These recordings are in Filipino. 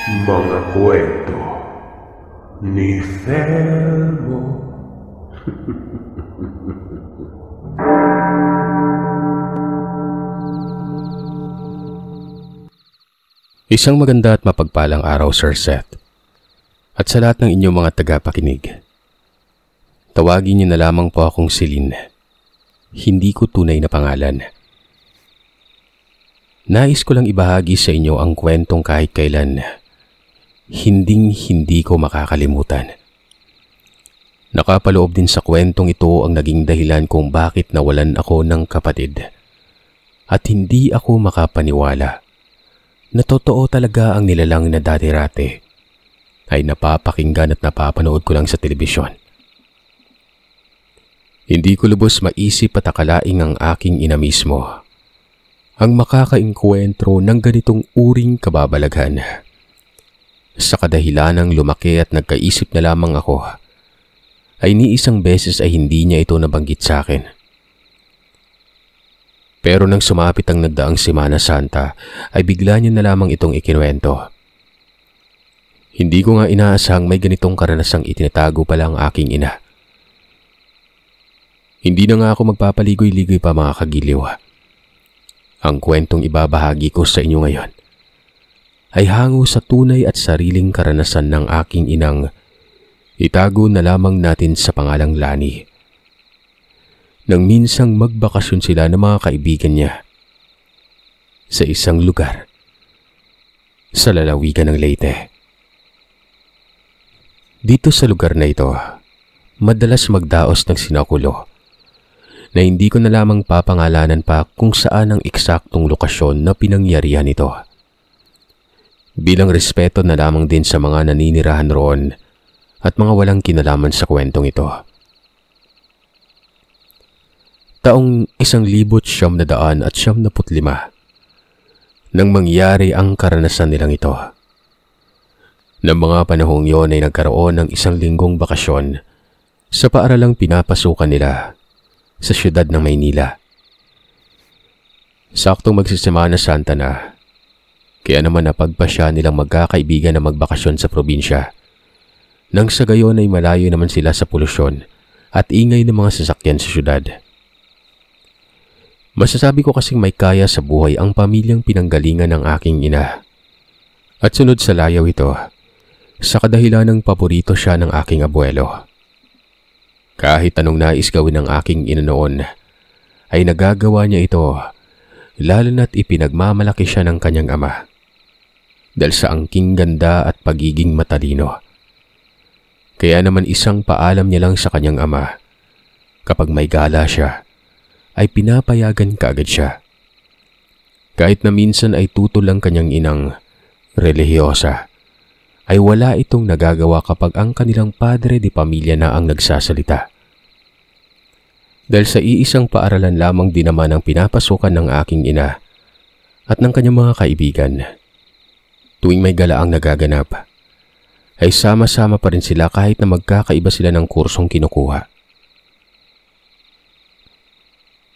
Mga kwento ni Thelmo. Isang maganda at mapagpalang araw, Sir Seth. At sa lahat ng inyong mga tagapakinig. Tawagin niyo na lamang po akong Celine. Hindi ko tunay na pangalan. Nais ko lang ibahagi sa inyo ang kwentong kahit kailan hindi ko makakalimutan. Nakapaloob din sa kwentong ito ang naging dahilan kung bakit nawalan ako ng kapatid. At hindi ako makapaniwala na totoo talaga ang nilalang na dati-rati ay napapakinggan at napapanood ko lang sa telebisyon. Hindi ko lubos maisip at akalaing ang aking ina mismo ang makakaengkwentro ng ganitong uring kababalaghan. Sa kadahilanang lumaki at nagkaisip na lamang ako, ay ni isang beses ay hindi niya ito nabanggit sa akin. Pero nang sumapit ang nagdaang Semana Santa, ay bigla niya na lamang itong ikinuwento. Hindi ko nga inaasahang may ganitong karanasang itinatago pala ang aking ina. Hindi na nga ako magpapaligoy-ligoy pa, mga kagiliw. Ang kwentong ibabahagi ko sa inyo ngayon ay hango sa tunay at sariling karanasan ng aking inang itago na lamang natin sa pangalang Lani. Nang minsang magbakasyon sila ng mga kaibigan niya sa isang lugar sa lalawigan ng Leyte. Dito sa lugar na ito, madalas magdaos ng sinakulo na hindi ko na lamang papangalanan pa kung saan ang eksaktong lokasyon na pinangyarihan nito. Bilang respeto na lamang din sa mga naninirahan roon at mga walang kinalaman sa kwentong ito. Taong 1995 nang mangyari ang karanasan nilang ito. Nang mga panahong yon ay nagkaroon ng 1 linggong bakasyon sa paaralang pinapasukan nila sa siyudad ng Maynila. Saktong magsisemana Santa na, kaya naman napagpasya nilang magkakaibigan na magbakasyon sa probinsya. Nang sa gayon ay malayo naman sila sa polusyon at ingay ng mga sasakyan sa siyudad. Masasabi ko kasing may kaya sa buhay ang pamilyang pinanggalingan ng aking ina. At sunod sa layaw ito, sa kadahilan ng paborito siya ng aking abuelo. Kahit anong nais gawin ng aking ina noon, ay nagagawa niya ito, lalo na't ipinagmamalaki siya ng kanyang ama. Dahil sa angking ganda at pagiging matalino. Kaya naman isang paalam niya lang sa kanyang ama. Kapag may gala siya, ay pinapayagan kaagad siya. Kahit na minsan ay tutol ang kanyang inang relihiyosa, ay wala itong nagagawa kapag ang kanilang padre de pamilya na ang nagsasalita. Dahil sa iisang paaralan lamang din naman ang pinapasukan ng aking ina at ng kanyang mga kaibigan. Tuwing may galaang nagaganap, ay sama-sama pa rin sila kahit na magkakaiba sila ng kursong kinukuha.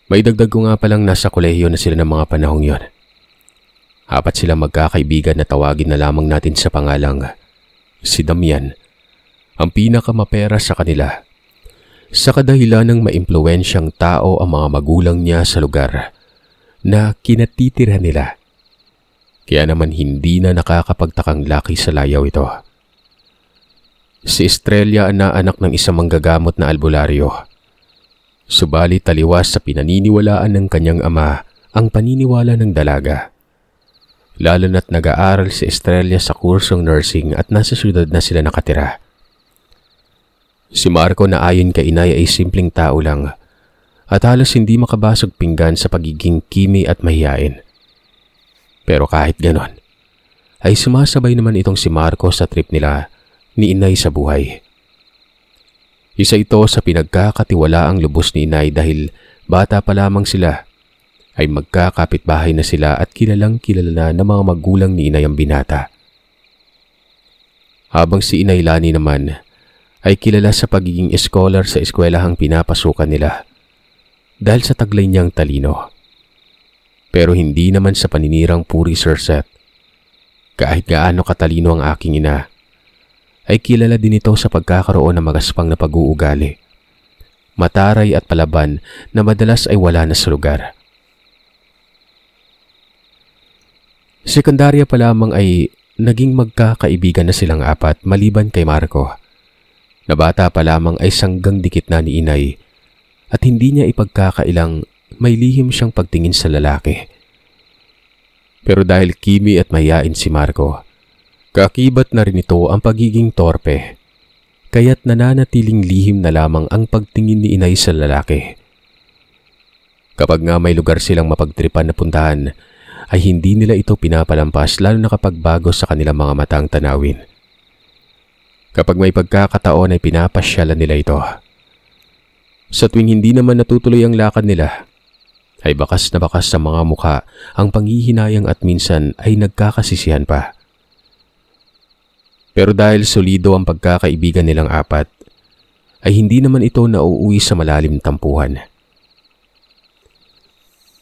May dagdag ko nga palang nasa kolehiyo na sila ng mga panahong yon. 4 sila magkakaibigan na tawagin na lamang natin sa pangalang si Damian, ang pinakamapera sa kanila. Sa kadahilan ng maimpluwensyang tao ang mga magulang niya sa lugar na kinatitira nila. Kaya naman hindi na nakakapagtakang laki sa layaw ito. Si Estrella na anak ng isang manggagamot na albularyo. Subalit taliwas sa pinaniniwalaan ng kanyang ama ang paniniwala ng dalaga. Lalo na't nag-aaral si Estrella sa kursong nursing at nasa syudad na sila nakatira. Si Marco na ayon kay inay ay simpleng tao lang at halos hindi makabasog pinggan sa pagiging kimi at mahiyain. Pero kahit ganon, ay sumasabay naman itong si Marco sa trip nila ni inay sa buhay. Isa ito sa pinagkakatiwalaang lubos ni inay dahil bata pa lamang sila ay magkakapitbahay na sila at kilalang kilala na ng mga magulang ni inay ang binata. Habang si Inay Lani naman ay kilala sa pagiging scholar sa eskwelahang pinapasukan nila dahil sa taglay niyang talino. Pero hindi naman sa paninirang puri, Sir Seth. Kahit gaano katalino ang aking ina, ay kilala din ito sa pagkakaroon ng magaspang na pag-uugali. Mataray at palaban na madalas ay wala na sa lugar. Sekundarya pa lamang ay naging magkakaibigan na silang apat maliban kay Marco. Na bata pa lamang ay sanggang dikit na ni inay at hindi niya ipagkakailang may lihim siyang pagtingin sa lalaki. Pero dahil kimi at mayayain si Marco, kakibat na rin ito ang pagiging torpe, kaya't nananatiling lihim na lamang ang pagtingin ni inay sa lalaki. Kapag nga may lugar silang mapagtripan na puntahan, ay hindi nila ito pinapalampas lalo na kapag bago sa kanilang mga matang tanawin. Kapag may pagkakataon ay pinapasyalan nila ito. Sa tuwing hindi naman natutuloy ang lakad nila, ay bakas na bakas sa mga mukha ang panghihinayang at minsan ay nagkakasisihan pa. Pero dahil solido ang pagkakaibigan nilang apat, ay hindi naman ito nauuwi sa malalim tampuhan.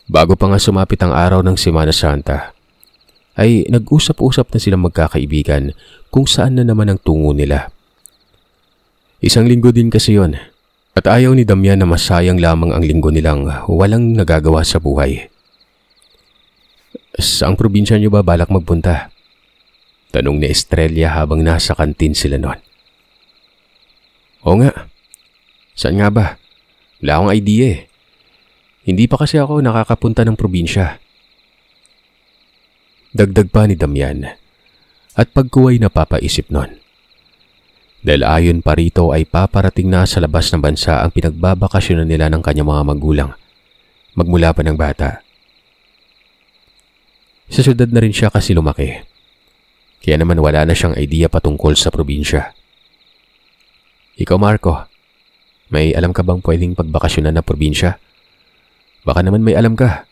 Bago pa nga sumapit ang araw ng Semana Santa, ay nag-usap-usap na silang magkakaibigan kung saan na naman ang tungo nila. Isang linggo din kasi yon, at ayaw ni Damian na masayang lamang ang linggo nilang walang nagagawa sa buhay. Saang probinsya niyo ba balak magpunta? Tanong ni Estrella habang nasa kantin sila noon. Oo nga. Saan nga ba? Wala akong idea eh. Hindi pa kasi ako nakakapunta ng probinsya. Dagdag pa ni Damian at pagkuway napapaisip nun. Dahil ayon pa rito ay paparating na sa labas ng bansa ang pinagbabakasyonan nila ng kanyang mga magulang, magmula pa ng bata. Sa syudad na rin siya kasi lumaki, kaya naman wala na siyang idea patungkol sa probinsya. Ikaw Marco, may alam ka bang pwedeng pagbakasyonan na probinsya? Baka naman may alam ka.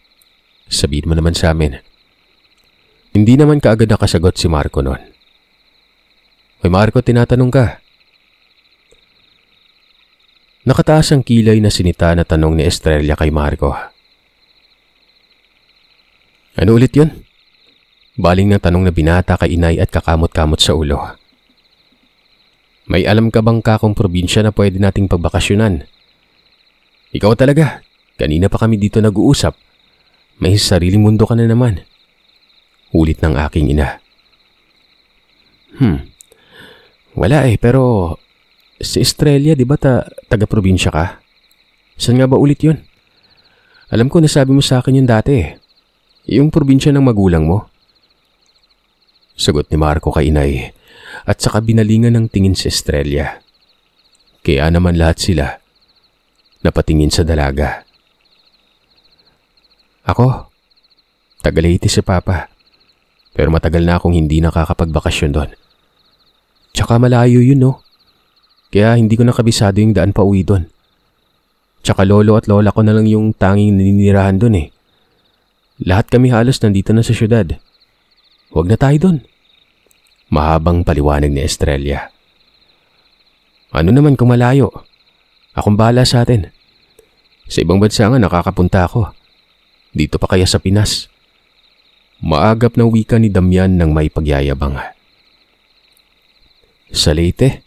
Sabihin mo naman sa amin. Hindi naman kaagad nakasagot si Marco noon. Hoy Marco, tinatanong ka. Nakataas ang kilay na sinita na tanong ni Estrella kay Marco. Ano ulit yun? Baling ng tanong na binata kay inay at kakamot-kamot sa ulo. May alam ka bang kakong probinsya na pwede nating pagbakasyonan? Ikaw talaga. Kanina pa kami dito nag-uusap. May sariling mundo ka na naman. Ulit ng aking ina. Wala eh, pero si Estrella, di ba taga-probinsya ka? Saan nga ba ulit yun? Alam ko nasabi mo sa akin yun dati eh. Yung probinsya ng magulang mo. Sagot ni Marco kay inay at saka binalingan ng tingin si Estrella. Kaya naman lahat sila napatingin sa dalaga. Ako, taga-Leyte si Papa. Pero matagal na akong hindi nakakapagbakasyon doon. Tsaka malayo yun no. Kaya hindi ko nakabisado yung daan pa uwi doon. Tsaka lolo at lola ko na lang yung tanging naninirahan doon eh. Lahat kami halos nandito na sa syudad. Huwag na tayo doon. Mahabang paliwanag ni Estrella. Ano naman kung malayo? Akong bahala sa atin. Sa ibang bansa nga nakakapunta ako. Dito pa kaya sa Pinas? Maagap na wika ni Damian ng may pagyayabang. Sa Leyte?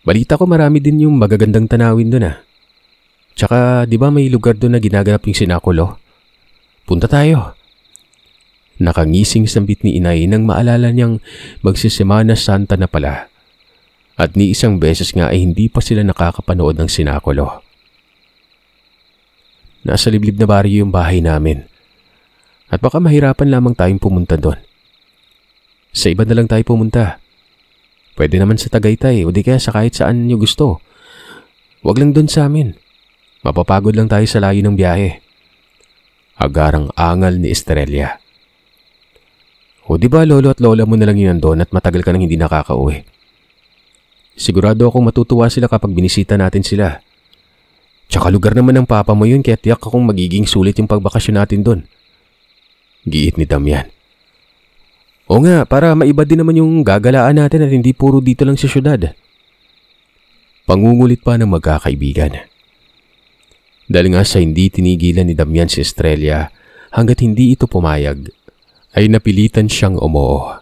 Balita ko marami din yung magagandang tanawin doon ah. Tsaka di ba may lugar doon na ginaganap yung sinakulo? Punta tayo. Nakangising sambit ni inay nang maalala niyang magsisemana Santa na pala. At ni isang beses nga ay hindi pa sila nakakapanood ng sinakulo. Nasa liblib na baryo yung bahay namin. At baka mahirapan lamang tayong pumunta doon. Sa iba na lang tayo pumunta. Pwede naman sa Tagaytay o di kaya sa kahit saan nyo gusto. Huwag lang doon sa amin. Mapapagod lang tayo sa layo ng biyahe. Agarang angal ni Estrella. O di ba lolo at lola mo na lang yun doon at matagal ka nang hindi nakakauwi. Sigurado akong matutuwa sila kapag binisita natin sila. Tsaka lugar naman ng papa mo yun kaya tiyak akong magiging sulit yung pagbakasyon natin doon. Giit ni Damian. O nga, para maiba din naman yung gagalaan natin at hindi puro dito lang sa syudad. Pangungulit pa ng magkakaibigan. Dahil nga sa hindi tinigilan ni Damian si Estrella hanggat hindi ito pumayag, ay napilitan siyang umoo.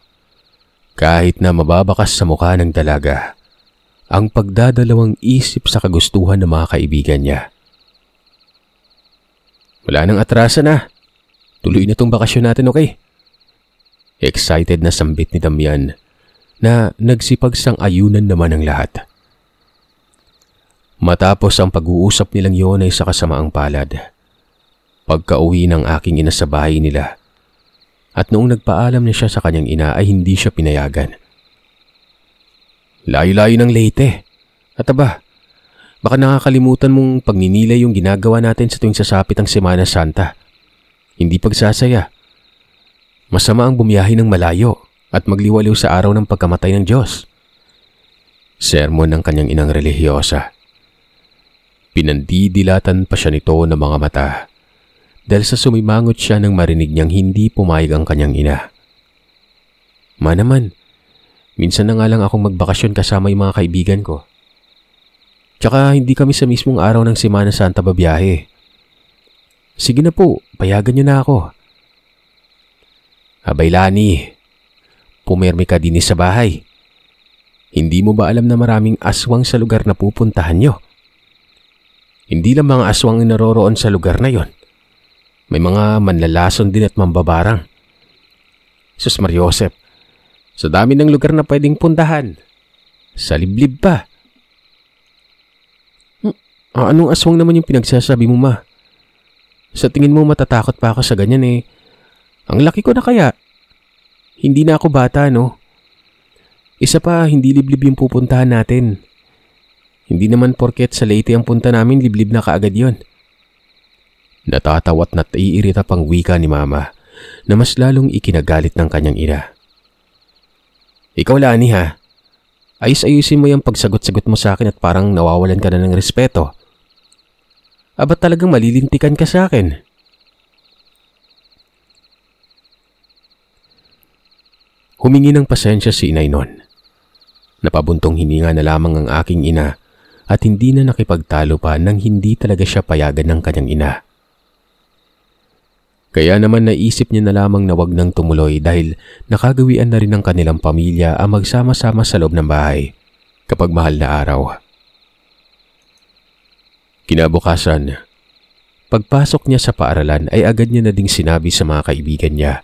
Kahit na mababakas sa mukha ng dalaga ang pagdadalawang isip sa kagustuhan ng mga kaibigan niya. Wala nang atrasan na. Tuloy na tong bakasyon natin, okay? Excited na sambit ni Damian na nagsipagsang-ayunan naman ang lahat. Matapos ang pag-uusap nilang yun ay sa kasamaang palad. Pagka-uwi ng aking ina sa bahay nila at noong nagpaalam na siya sa kanyang ina ay hindi siya pinayagan. Layo-layo ng Leyte. At aba, baka nakakalimutan mong pagninilay yung ginagawa natin sa tuwing sasapit ang Semana Santa. Hindi pagsasaya. Masama ang bumiyahe ng malayo at magliwaliw sa araw ng pagkamatay ng Diyos. Sermon ng kanyang inang relihiyosa. Pinandidilatan pa siya nito ng mga mata dahil sa sumimangot siya nang marinig niyang hindi pumayag ang kanyang ina. Naman, minsan na nga lang akong magbakasyon kasama yung mga kaibigan ko. Tsaka hindi kami sa mismong araw ng Semana Santa babiyahe. Sige na po, payagan niyo na ako. Abay Lani, pumirmi ka din sa bahay. Hindi mo ba alam na maraming aswang sa lugar na pupuntahan niyo? Hindi lang mga aswang ang naroroon sa lugar na yon. May mga manlalason din at mambabarang. Sus Mariosep, sa dami ng lugar na pwedeng puntahan. Sa liblib pa. Anong aswang naman yung pinagsasabi mo, ma? Sa tingin mo matatakot pa ako sa ganyan eh. Ang laki ko na kaya. Hindi na ako bata, no? Isa pa, hindi liblib yung pupuntahan natin. Hindi naman porket sa Leyte ang punta namin, liblib na kaagad yon. Natatawat na naiirita pang wika ni Mama na mas lalong ikinagalit ng kanyang ina. Ikaw Lani ha, ayus-ayusin mo yung pagsagot-sagot mo sa akin at parang nawawalan ka na ng respeto. Abat talagang malilintikan ka sa akin? Humingi ng pasensya si inay nun. Napabuntong hininga na lamang ang aking ina at hindi na nakipagtalo pa nang hindi talaga siya payagan ng kanyang ina. Kaya naman naisip niya na lamang na wag nang tumuloy dahil nakagawian na rin ng kanilang pamilya ang magsama-sama sa loob ng bahay kapag mahal na araw. Kinabukasan, pagpasok niya sa paaralan ay agad niya na ding sinabi sa mga kaibigan niya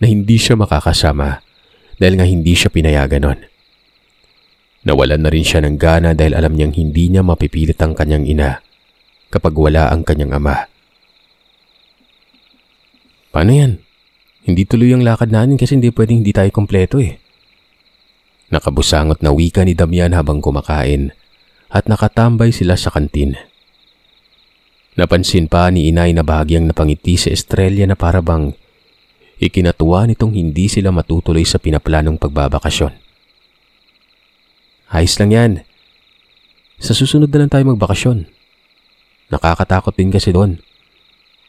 na hindi siya makakasama dahil nga hindi siya pinayagan nun. Nawalan na rin siya ng gana dahil alam niyang hindi niya mapipilit ang kanyang ina kapag wala ang kanyang ama. Paano yan? Hindi tuloy ang lakad natin kasi hindi pwedeng hindi tayo kompleto eh. Nakabusangot na wika ni Damian habang kumakain at nakatambay sila sa kantin. Napansin pa ni inay na bahagyang napangiti si Estrella na parabang ikinatuwa nitong hindi sila matutuloy sa pinaplanong pagbabakasyon. Ayos lang yan. Sa susunod na lang tayo magbakasyon. Nakakatakot din kasi doon.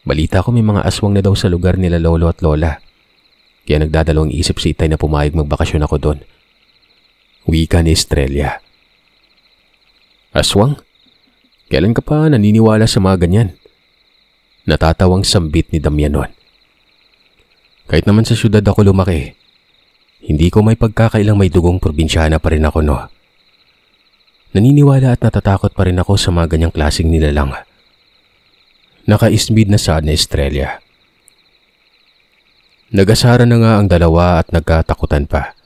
Balita ko may mga aswang na daw sa lugar nila lolo at lola. Kaya nagdadalawang isip si itay na pumayag magbakasyon ako doon. Wika ni Estrella. Aswang? Kailan ka pa naniniwala sa mga ganyan? Natatawang sambit ni Damian nun. Kahit naman sa syudad ako lumaki, hindi ko may pagkakailang may dugong probinsyana pa rin ako no. Naniniwala at natatakot pa rin ako sa mga ganyang klaseng nilalang. Naka-ismid na saad ni Estrella. Nagasara na nga ang dalawa at nagkatakutan pa.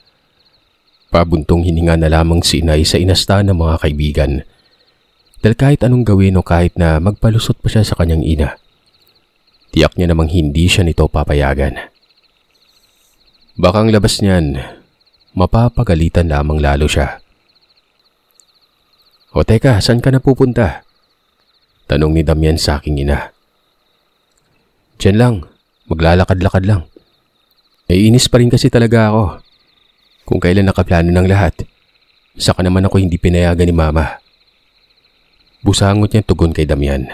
Pabuntong hininga na lamang si inay sa inastahan ng mga kaibigan. Dahil kahit anong gawin o kahit na magpalusot pa siya sa kanyang ina, tiyak niya namang hindi siya nito papayagan. Baka ang labas niyan, mapapagalitan lamang lalo siya. O teka, saan ka na pupunta? Tanong ni Damian sa aking ina. Diyan lang, maglalakad-lakad lang. Iinis pa rin kasi talaga ako. Kung kailan nakaplano ng lahat, saka naman ako hindi pinayagan ni Mama. Busangot niya tugon kay Damian.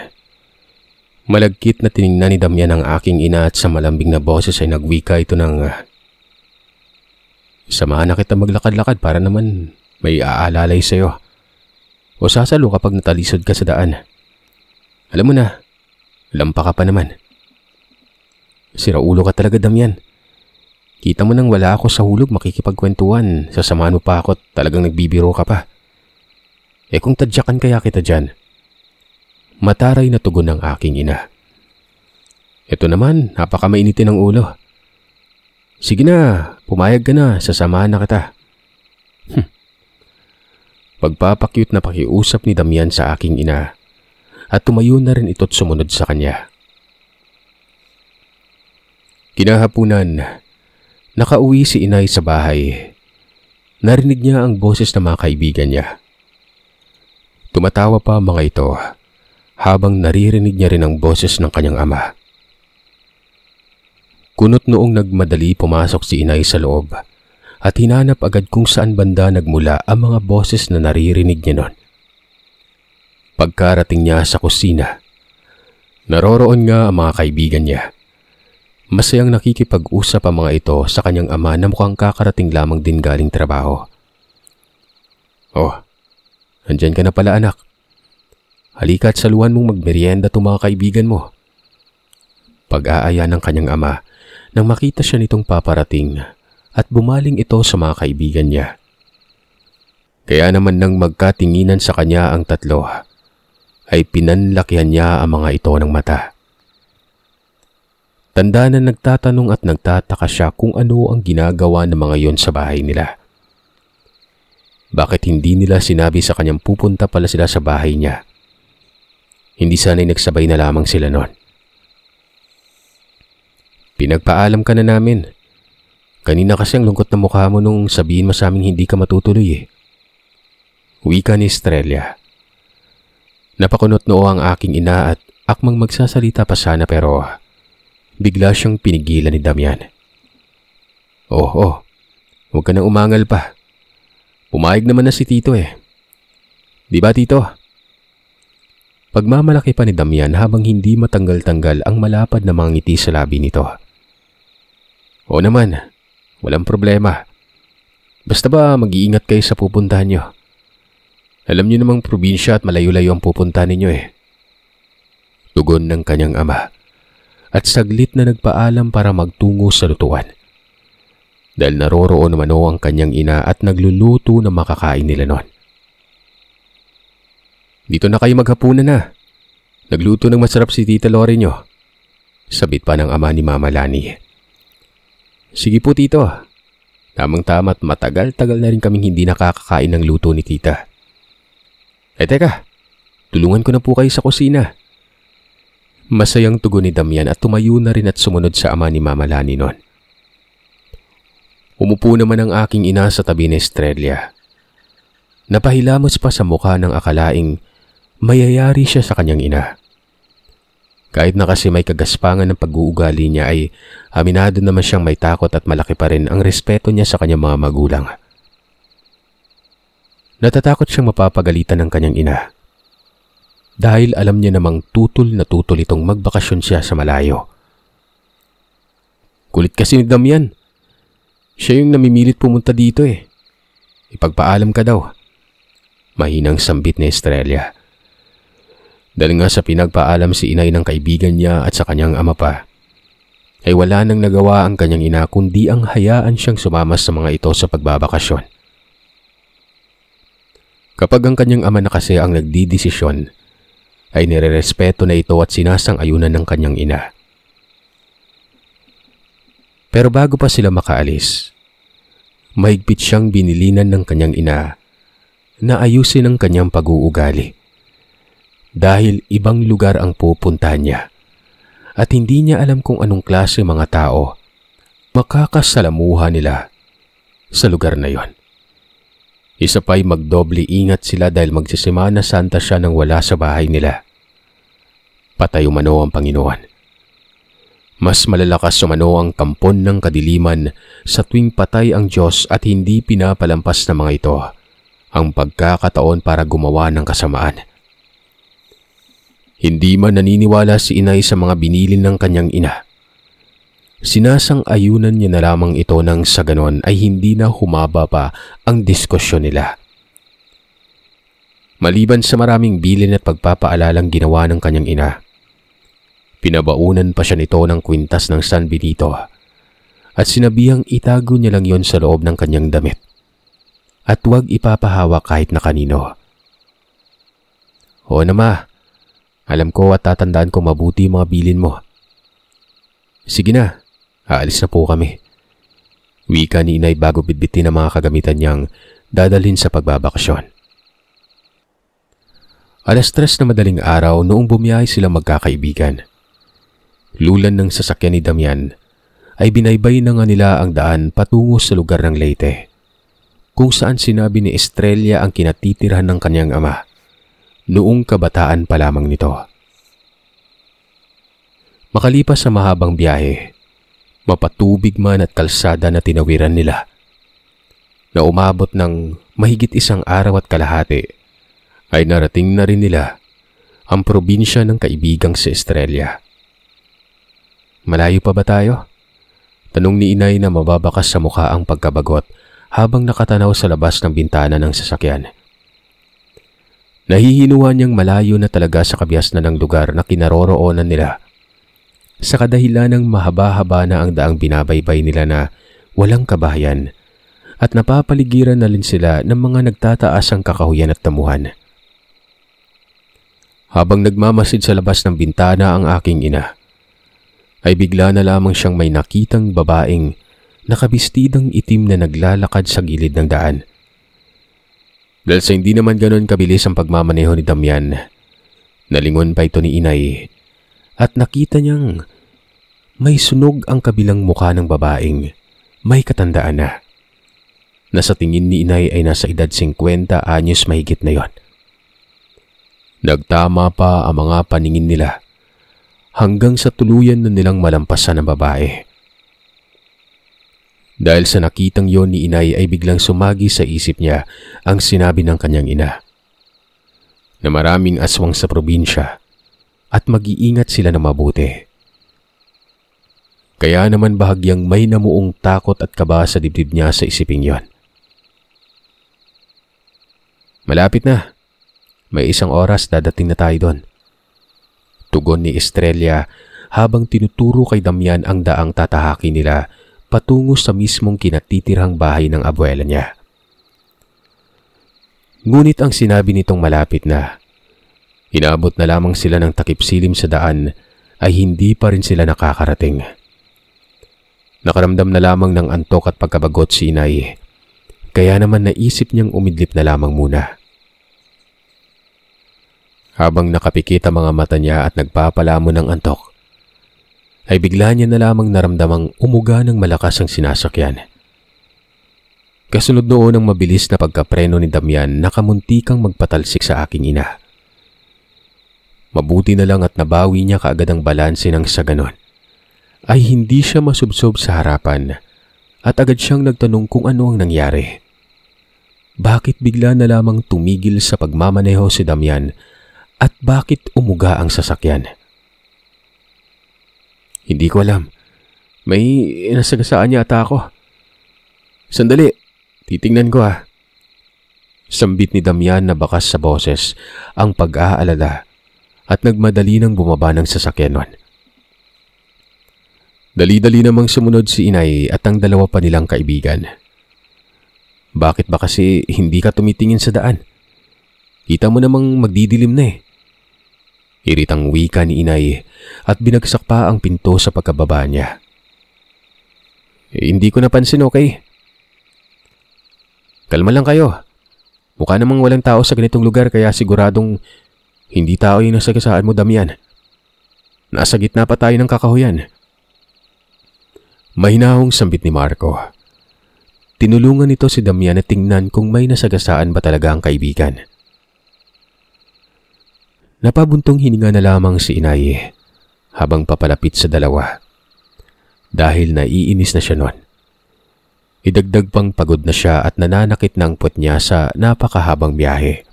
Malagkit na tiningnan ni Damian ang aking ina at sa malambing na boses ay nagwika ito ng samahan na kita maglakad-lakad para naman may aalalay sa'yo. O sasalo kapag natalisod ka sa daan. Alam mo na, lampa ka pa naman. Siraulo ka talaga, Damian. Kita mo nang wala ako sa hulog makikipagkwentuhan. Sasamahan mo pa ako at talagang nagbibiro ka pa. Kung tadyakan kaya kita dyan. Mataray na tugon ng aking ina. Ito naman, napakamainitin ng ulo. Sige na, pumayag ka na, sasamahan na kita. Pagpapakyut na pakiusap ni Damian sa aking ina at tumayo na rin ito't sumunod sa kanya. Kinahapunan, nakauwi si inay sa bahay. Narinig niya ang boses ng mga kaibigan niya. Tumatawa pa ang mga ito habang naririnig niya rin ang boses ng kanyang ama. Kunot noong nagmadali pumasok si inay sa loob at hinanap agad kung saan banda nagmula ang mga boses na naririnig niya noon. Pagkarating niya sa kusina, naroroon nga ang mga kaibigan niya. Masayang nakikipag-usap ang mga ito sa kanyang ama na mukhang kakarating lamang din galing trabaho. Oh, andyan ka na pala anak. Halika at saluhan mong magmerienda itong mga kaibigan mo. Pag-aaya ng kanyang ama nang makita siya nitong paparating at bumaling ito sa mga kaibigan niya. Kaya naman nang magkatinginan sa kanya ang tatlo, ay pinanlakihan niya ang mga ito ng mata. Tanda na nagtatanong at nagtataka siya kung ano ang ginagawa ng mga yon sa bahay nila. Bakit hindi nila sinabi sa kanyang pupunta pala sila sa bahay niya? Hindi sana'y nagsabay na lamang sila noon. Pinagpaalam ka na namin. Kanina kasi ang lungkot na mukha mo nung sabihin mo sa aming hindi ka matutuloy eh. Wika ni Estrella. Napakunot noo ang aking ina at akmang magsasalita pa sana pero bigla siyang pinigilan ni Damian. Oh, huwag ka nang umangal pa. Pumayag naman na si Tito eh. Di ba Tito? Pagmamalaki pa ni Damian habang hindi matanggal-tanggal ang malapad na mga ngiti sa labi nito. Oo naman, walang problema. Basta ba mag-iingat kayo sa pupuntahan nyo? Alam nyo namang probinsya at malayo-layo ang pupuntahan ninyo eh. Tugon ng kanyang ama at saglit na nagpaalam para magtungo sa lutuan. Dahil naroroon naman ang kanyang ina at nagluluto na makakain nila noon. Dito na kayo maghapunan na. Nagluto ng masarap si Tita Lori nyo. Sabit pa ng ama ni Mama Lani. Sige po Tito. Tamang-tama at matagal-tagal na rin kaming hindi nakakakain ng luto ni Tita. Teka, tulungan ko na po kayo sa kusina. Masayang tugon ni Damian at tumayo na rin at sumunod sa ama ni Mama Lani noon. Umupo naman ang aking ina sa tabi ni Estrella. Napahilamos pa sa mukha ng akalaing mayayari siya sa kanyang ina. Kahit na kasi may kagaspangan ng pag-uugali niya ay aminado naman siyang may takot at malaki pa rin ang respeto niya sa kanyang mga magulang. Natatakot siyang mapapagalitan ng kanyang ina. Dahil alam niya namang tutol na tutol itong magbakasyon siya sa malayo. Kulit kasi ni Damian. Siya yung namimilit pumunta dito eh. Ipagpaalam ka daw. Mahinang sambit ni Estrella. Dahil nga sa pinagpaalam si inay ng kaibigan niya at sa kanyang ama pa, ay wala nang nagawa ang kanyang ina kundi ang hayaan siyang sumama sa mga ito sa pagbabakasyon. Kapag ang kanyang ama na kasi ang nagdidesisyon, ay nirerespeto na ito at sinasang-ayunan ng kanyang ina. Pero bago pa sila makaalis, mahigpit siyang binilinan ng kanyang ina na ayusin ang kanyang pag-uugali. Dahil ibang lugar ang pupuntahan niya at hindi niya alam kung anong klase mga tao makakasalamuha nila sa lugar na yon. Isa pa'y magdoble ingat sila dahil magsisimana Santa siya nang wala sa bahay nila. Patay umano ang Panginoon. Mas malalakas umano ang kampon ng kadiliman sa tuwing patay ang Diyos at hindi pinapalampas ng mga ito ang pagkakataon para gumawa ng kasamaan. Hindi man naniniwala si inay sa mga binilin ng kanyang ina. Sinasang-ayunan niya na lamang ito nang sa ganon ay hindi na humaba pa ang diskusyon nila. Maliban sa maraming bilin at pagpapaalalang ginawa ng kanyang ina, pinabaunan pa siya nito ng kwintas ng San Benito at sinabihang itago niya lang yon sa loob ng kanyang damit at huwag ipapahawak kahit na kanino. Oo na ma, alam ko at tatandaan ko mabuti mga bilin mo. Sige na, aalis na po kami. Wika ni inay bago bitbitin ang mga kagamitan niyang dadalhin sa pagbabakasyon. Alas 3 na madaling araw noong bumiyahe sila magkakaibigan. Lulan ng sasakyan ni Damian ay binaybay na nga nila ang daan patungo sa lugar ng Leyte, kung saan sinabi ni Estrella ang kinatitirhan ng kanyang ama noong kabataan pa lamang nito. Makalipas sa mahabang biyahe, mapatubig man at kalsada na tinawiran nila, na umabot ng mahigit 1 araw at kalahati, ay narating na rin nila ang probinsya ng kaibigang si Estrella. Malayo pa ba tayo? Tanong ni inay na mababakas sa mukha ang pagkabagot habang nakatanaw sa labas ng bintana ng sasakyan. Nahihinuan niyang malayo na talaga sa kabiasnan ng lugar na kinaroroonan nila, sa kadahilan ng mahaba-haba na ang daang binabaybay nila na walang kabahayan at napapaligiran na rin sila ng mga nagtataasang kakahuyan at damuhan. Habang nagmamasid sa labas ng bintana ang aking ina, ay bigla na lamang siyang may nakitang babaeng nakabistidang itim na naglalakad sa gilid ng daan. Dahil sa hindi naman ganon kabilis ang pagmamaneho ni Damian, nalingon pa ito ni inay at nakita niyang may sunog ang kabilang mukha ng babaeng may katandaan na. Nasa tingin ni inay ay nasa edad 50 anyos mahigit na yon. Nagtama pa ang mga paningin nila hanggang sa tuluyan na nilang malampasan ang babae. Dahil sa nakitang yon ni inay ay biglang sumagi sa isip niya ang sinabi ng kanyang ina, na maraming aswang sa probinsya at mag-iingat sila na mabuti. Kaya naman bahagyang may namuong takot at kaba sa dibdib niya sa isiping yon. Malapit na. May 1 oras dadating na tayo doon. Tugon ni Estrella habang tinuturo kay Damian ang daang tatahaki nila patungo sa mismong kinatitirhang bahay ng abuela niya. Ngunit ang sinabi nitong malapit na, inabot na lamang sila ng takip silim sa daan, ay hindi pa rin sila nakakarating. Nakaramdam na lamang ng antok at pagkabagot si inay, kaya naman naisip niyang umidlip na lamang muna. Habang nakapikit ang mga mata niya at nagpapalamon ng antok, ay bigla niya na lamang naramdamang umuga ng malakas ang sinasakyan. Kasunod noon ang mabilis na pagkapreno ni Damian, nakamuntikang magpatalsik sa aking ina. Mabuti na lang at nabawi niya kaagad ang balanse ng sa ganon, ay hindi siya masubsob sa harapan at agad siyang nagtanong kung ano ang nangyari. Bakit bigla na lamang tumigil sa pagmamaneho si Damian at bakit umuga ang sasakyan? Hindi ko alam. May nasagasaan niya ata ako. Sandali, titingnan ko ha. Sambit ni Damian na bakas sa boses ang pag-aalala at nagmadali nang bumaba ng sasakyan nun. Dali-dali namang sumunod si inay at ang dalawa pa nilang kaibigan. Bakit ba kasi hindi ka tumitingin sa daan? Kita mo namang magdidilim na eh. Iritang wika ni inay at binagsak pa ang pinto sa pagkababa niya. Hindi ko napansin, okay? Kalma lang kayo. Mukha namang walang tao sa ganitong lugar kaya siguradong hindi tao yung nasagasaan mo, Damian. Nasa gitna pa tayo ng kakahuyan. Mahinahong sambit ni Marco. Tinulungan nito si Damian na tingnan kung may nasagasaan ba talaga ang kaibigan. Napabuntong hininga na lamang si inay habang papalapit sa dalawa dahil naiinis na siya nun. Idagdag pang pagod na siya at nananakit ng puwet niya sa napakahabang biyahe.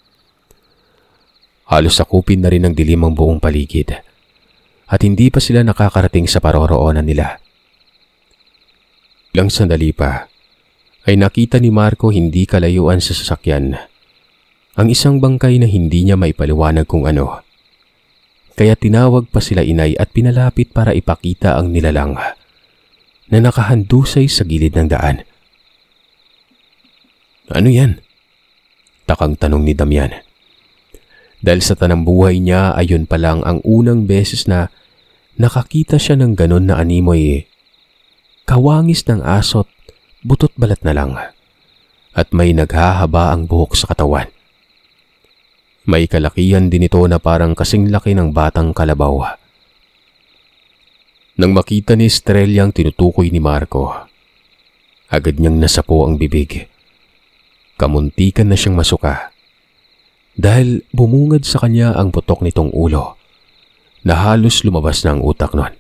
Halos sakupin na rin ng dilim ang buong paligid at hindi pa sila nakakarating sa paroroonan nila. Ilang sandali pa ay nakita ni Marco hindi kalayuan sa sasakyan ang isang bangkay na hindi niya maipaliwanag kung ano. Kaya tinawag pa sila inay at pinalapit para ipakita ang nilalang na nakahandusay sa gilid ng daan. Ano yan? Takang tanong ni Damian. Dahil sa tanang buhay niya ay yun pa lang ang unang beses na nakakita siya ng ganon na animoy. Kawangis ng asot, butot balat na lang. At may naghahaba ang buhok sa katawan. May kalakihan din ito na parang kasing laki ng batang kalabaw. Nang makita ni Estrella ang tinutukoy ni Marco, agad niyang nasapo ang bibig. Kamuntikan na siyang masuka dahil bumungad sa kanya ang putok nitong ulo na halos lumabas na ang utak nun.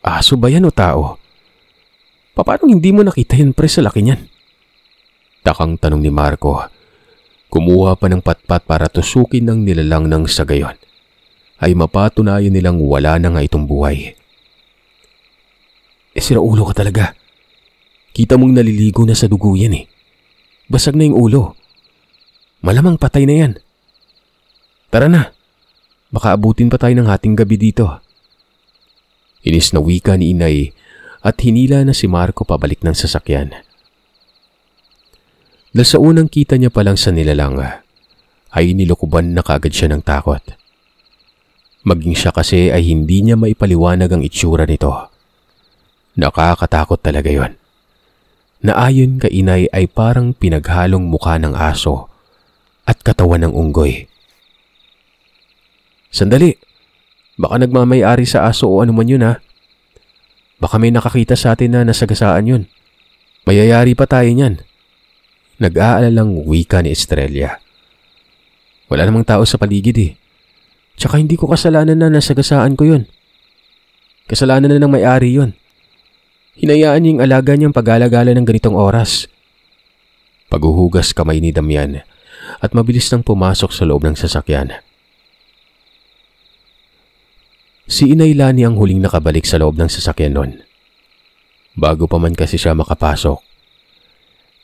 Aso ba yan o tao? Paano hindi mo nakita yan pre sa laki niyan? Takang tanong ni Marco. Kumuha pa ng patpat para tusukin ng nilalang ng sa gayon ay mapatunayan nilang wala na nga itong buhay. Sira ulo ka talaga. Kita mong naliligo na sa dugo yan eh. Basag na yung ulo. Malamang patay na yan. Tara na. Baka abutin pa tayo ng hating gabi dito. Inis na wika ni inay at hinila na si Marco pabalik ng sasakyan. Dahil sa unang kita niya pa lang sa nilalang ay nilukuban na kaagad siya ng takot. Maging siya kasi ay hindi niya maipaliwanag ang itsura nito. Nakakatakot talaga yon. Na ayon kay inay ay parang pinaghalong mukha ng aso at katawan ng unggoy. Sandali, baka nagmamay-ari sa aso o ano man yun ha. Baka may nakakita sa atin na nasagasaan yun. Mayayari pa tayo niyan. Nag-aalalang wika ni Estrella. Wala namang tao sa paligid eh. Tsaka hindi ko kasalanan na nasagasaan ko yun. Kasalanan na ng may-ari yun. Hinayaan niya yung alaga niyang pag-alagala ng ganitong oras. Paghuhugas kamay ni Damian at mabilis nang pumasok sa loob ng sasakyan. Si Inay Lani ang huling nakabalik sa loob ng sasakyan nun. Bago pa man kasi siya makapasok,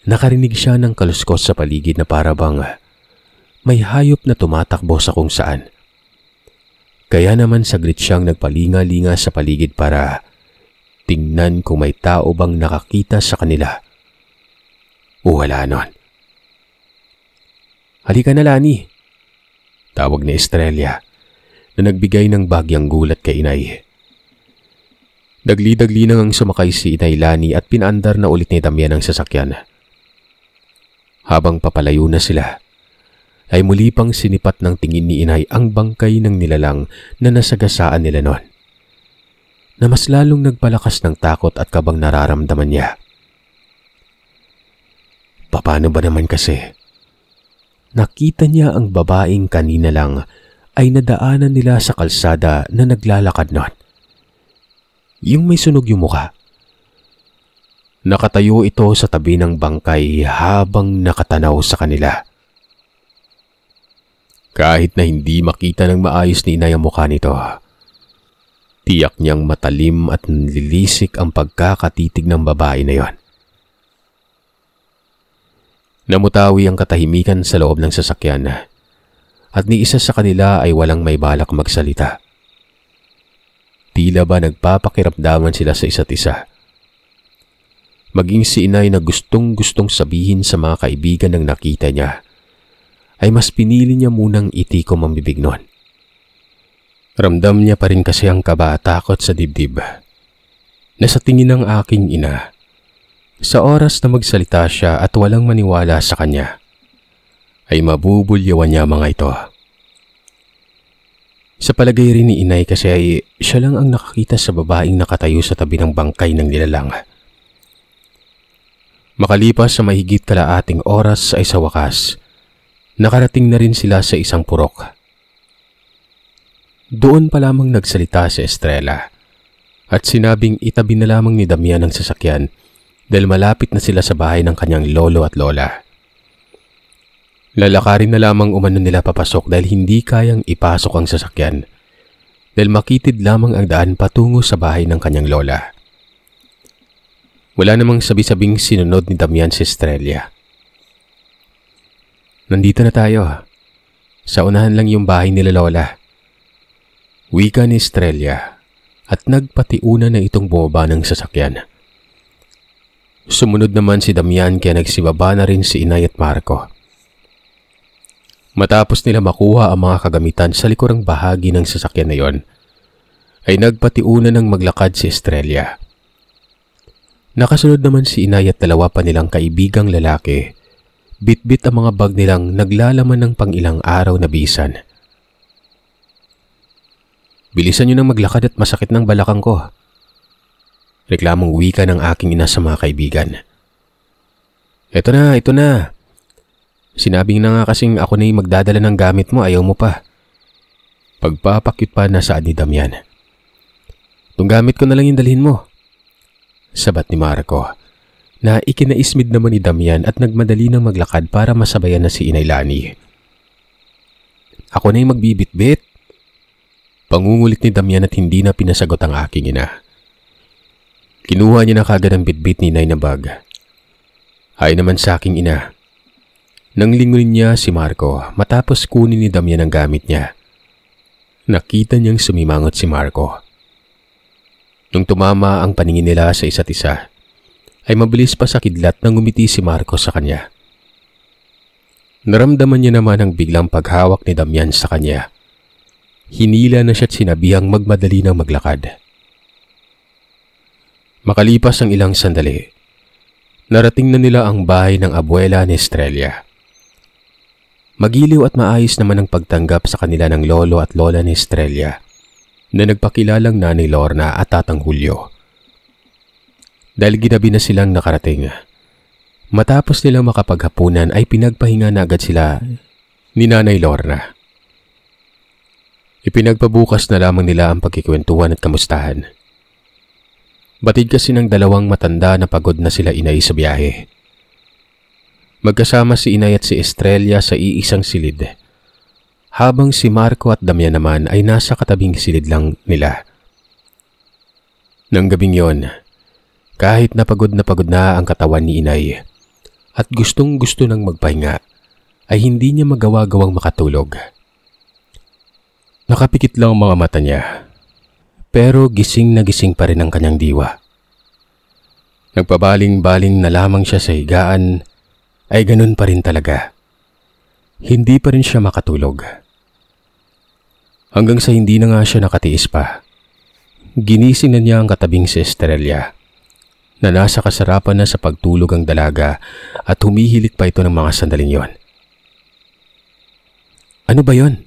nakarinig siya ng kaluskos sa paligid na para bang may hayop na tumatakbo sa kung saan. Kaya naman saglit siyang nagpalinga-linga sa paligid para tingnan kung may tao bang nakakita sa kanila. O wala nun. Halika na Lani, tawag ni Estrella na nagbigay ng bagyang gulat kay inay. Dagli-dagli nang ang sumakay si Inay Lani at pinaandar na ulit ni Damian ang sasakyan. Habang papalayo na sila, ay muli pang sinipat ng tingin ni inay ang bangkay ng nilalang na nasagasaan nila noon, na mas lalong nagpalakas ng takot at kabang nararamdaman niya. Paano ba naman kasi? Nakita niya ang babaeng kanina lang ay nadaanan nila sa kalsada na naglalakad noon. Yung may sunog yung mukha. Nakatayo ito sa tabi ng bangkay habang nakatanaw sa kanila. Kahit na hindi makita ng maayos ni inay ang mukha nito, tiyak niyang matalim at nililisik ang pagkakatitig ng babae na yon. Namutawi ang katahimikan sa loob ng sasakyan at ni isa sa kanila ay walang may balak magsalita. Tila ba nagpapakiramdaman sila sa isa't isa. Maging si inay na gustong-gustong sabihin sa mga kaibigan ng nakita niya, ay mas pinili niya munang itikom ang bibig nun. Ramdam niya pa rin kasi ang kaba at takot sa dibdib na sa tingin ng aking ina, sa oras na magsalita siya at walang maniwala sa kanya, ay mabubulyawan niya mga ito. Sa palagay rin ni inay kasi ay siya lang ang nakakita sa babaeng nakatayo sa tabi ng bangkay ng nilalang. Makalipas sa mahigit kalaating oras ay sa wakas, nakarating na rin sila sa isang purok. Doon pa lamang nagsalita si Estrella at sinabing itabi na lamang ni Damian ang sasakyan dahil malapit na sila sa bahay ng kanyang lolo at lola. Lalakarin na lamang umano nila papasok dahil hindi kayang ipasok ang sasakyan dahil makitid lamang ang daan patungo sa bahay ng kanyang lola. Wala namang sabi-sabing sinunod ni Damian si Estrella. Nandito na tayo. Sa unahan lang yung bahay nila lola. Wika ni Estrella at nagpatiuna na itong bumaba ng sasakyan. Sumunod naman si Damian kaya nagsibaba na rin si Inay at Marco. Matapos nila makuha ang mga kagamitan sa likurang bahagi ng sasakyan na yon, ay nagpatiuna ng maglakad si Estrella. Nakasunod naman si Inay at dalawa pa nilang kaibigang lalaki. Bit-bit ang mga bag nilang naglalaman ng pang-ilang araw na bisan. Bilisan nyo nang maglakad at masakit ng balakang ko. Reklamong wika ng aking ina sa mga kaibigan. Ito na. Sinabing na nga kasing ako na yung magdadala ng gamit mo, ayaw mo pa. Pagpapakyut pa na saan ni Damian. Itong gamit ko na lang yung dalhin mo. Sabat ni Marco, na ikinaismid naman ni Damian at nagmadali ng maglakad para masabayan na si Inay Lani. Ako na yung magbibitbit. Pangungulit ni Damian at hindi na pinasagot ang aking ina. Kinuha niya na kagad ang bitbit ni Inay na bag. Ay naman sa aking ina. Nang lingunin niya si Marco matapos kunin ni Damian ang gamit niya. Nakita niyang sumimangot si Marco. Nung tumama ang paningin nila sa isa't isa, ay mabilis pa sa kidlat nang ngumiti si Marco sa kanya. Naramdaman niya naman ang biglang paghawak ni Damian sa kanya. Hinila na siya't sinabihang magmadali ng maglakad. Makalipas ang ilang sandali, narating na nila ang bahay ng abuela ni Estrella. Magiliw at maayos naman ang pagtanggap sa kanila ng lolo at lola ni Estrella na nagpakilalang Nanay Lorna at Tatang Julio. Dahil ginabi na silang nakarating, matapos nilang makapaghapunan ay pinagpahinga na agad sila ni Nanay Lorna. Ipinagpabukas na lamang nila ang pagkikwentuhan at kamustahan. Batid kasi ng dalawang matanda na pagod na sila Inay sa biyahe. Magkasama si Inay at si Estrella sa iisang silid, habang si Marco at Damian naman ay nasa katabing silid lang nila. Nang gabing yon, kahit na pagod na ang katawan ni Inay at gustong-gusto nang magpahinga, ay hindi niya magawa-gawang makatulog. Nakapikit lang ang mga mata niya, pero gising na gising pa rin ang kanyang diwa. Nagpabaling-baling na lamang siya sa higaan, ay ganun pa rin talaga. Hindi pa rin siya makatulog. Hanggang sa hindi na nga siya nakatiis pa, ginising na niya ang katabing si Estrella, na nasa kasarapan na sa pagtulog ang dalaga at humihilik pa ito ng mga sandaling yon. Ano ba yon?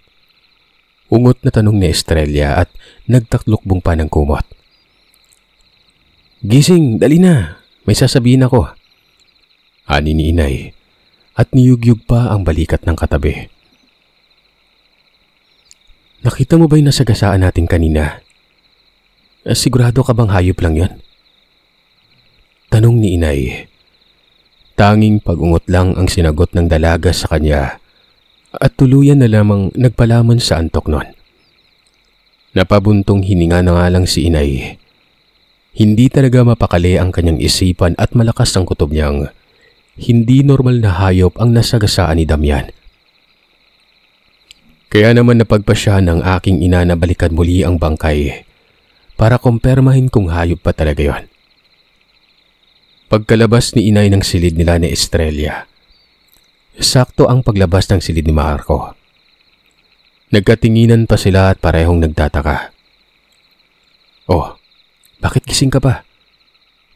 Ungot na tanong ni Estrella at nagtaklukbong pa ng kumot. Gising, dali na. May sasabihin ako. Ani ni Inay at niyugyug pa ang balikat ng katabi. Nakita mo ba yung nasagasaan natin kanina? Sigurado ka bang hayop lang yon? Tanong ni Inay. Tanging pag-ungot lang ang sinagot ng dalaga sa kanya at tuluyan na lamang nagpalamon sa antok nun. Napabuntong hininga na nga lang si Inay. Hindi talaga mapakali ang kanyang isipan at malakas ang kutob niyang hindi normal na hayop ang nasagasaan ni Damian. Kaya naman napagpasyahan ng aking ina na balikan muli ang bangkay para kumpirmahin kung hayop pa talaga yon. Pagkalabas ni Inay ng silid nila ni Estrella, sakto ang paglabas ng silid ni Marco. Nagkatinginan pa sila at parehong nagtataka. Oh, bakit gising ka pa?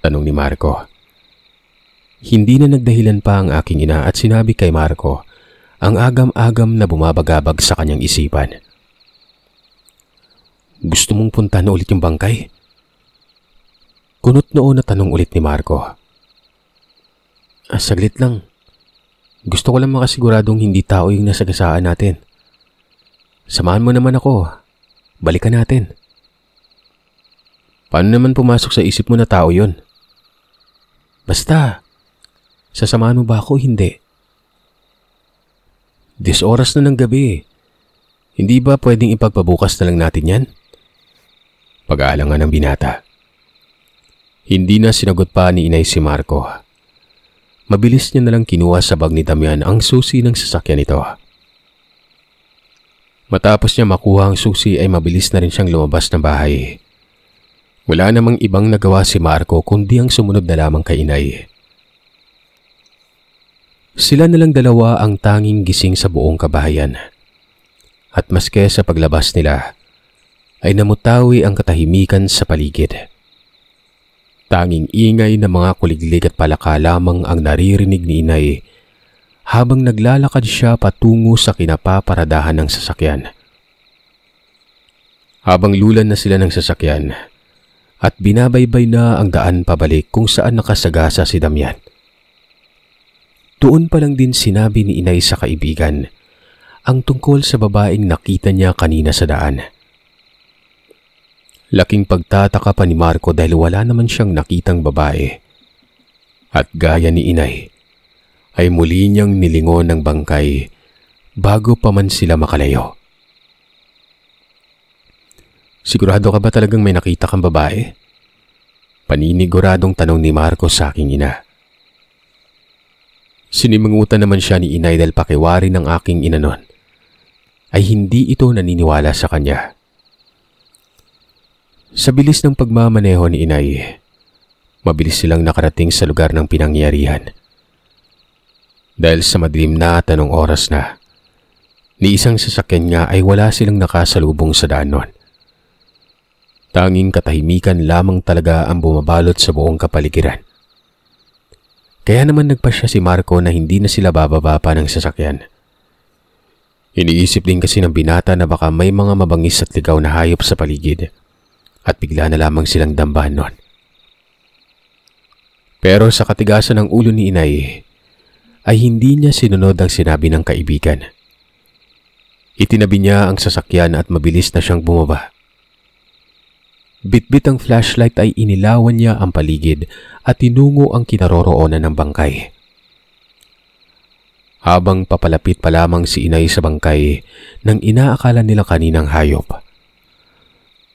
Tanong ni Marco. Hindi na nagdahilan pa ang aking ina at sinabi kay Marco ang agam-agam na bumabagabag sa kanyang isipan. Gusto mong punta na ulit yung bangkay? Kunot noon na tanong ulit ni Marco. Saglit lang. Gusto ko lang makasiguradong hindi tao yung nasagasaan natin. Samahan mo naman ako. Balikan natin. Paano naman pumasok sa isip mo na tao yon? Basta, sasamahan mo ba ako? Hindi. 10 oras na ng gabi. Hindi ba pwedeng ipagpabukas na lang natin yan? Pag-aalangan ng binata. Hindi na sinagot pa ni Inay si Marco. Mabilis niya na lang kinuha sa bag ni Damian ang susi ng sasakyan nito. Matapos niya makuha ang susi ay mabilis na rin siyang lumabas ng bahay. Wala namang ibang nagawa si Marco kundi ang sumunod na lamang kay inay. Sila nalang dalawa ang tanging gising sa buong kabahayan. At maske sa paglabas nila, ay namutawi ang katahimikan sa paligid. Tanging ingay ng mga kuliglig at palaka lamang ang naririnig ni inay habang naglalakad siya patungo sa kinapaparadahan ng sasakyan. Habang lulan na sila ng sasakyan at binabaybay na ang daan pabalik kung saan nakasagasa si Damian, doon pa lang din sinabi ni inay sa kaibigan ang tungkol sa babaeng nakita niya kanina sa daan. Laking pagtataka pa ni Marco dahil wala naman siyang nakitang babae. At gaya ni inay, ay muli niyang nilingon ng bangkay bago pa man sila makalayo. Sigurado ka ba talagang may nakita kang babae? Paniniguradong tanong ni Marco sa aking ina. Sinimangutan naman siya ni inay dahil pakiwari ng aking ina nun ay hindi ito naniniwala sa kanya. Sa bilis ng pagmamaneho ni inay, mabilis silang nakarating sa lugar ng pinangyarihan. Dahil sa madilim na at anong oras na, ni isang sasakyan nga ay wala silang nakasalubong sa daan nun. Tanging katahimikan lamang talaga ang bumabalot sa buong kapaligiran. Kaya naman nagpasya si Marco na hindi na sila bababa pa ng sasakyan. Iniisip din kasi ng binata na baka may mga mabangis at ligaw na hayop sa paligid at bigla na lamang silang dambahan nun. Pero sa katigasan ng ulo ni inay ay hindi niya sinunod ang sinabi ng kaibigan. Itinabi niya ang sasakyan at mabilis na siyang bumaba. Bitbit ang flashlight ay inilawan niya ang paligid at tinungo ang kinaroroonan ng bangkay. Habang papalapit pa lamang si inay sa bangkay nang inaakala nila kaninang hayop,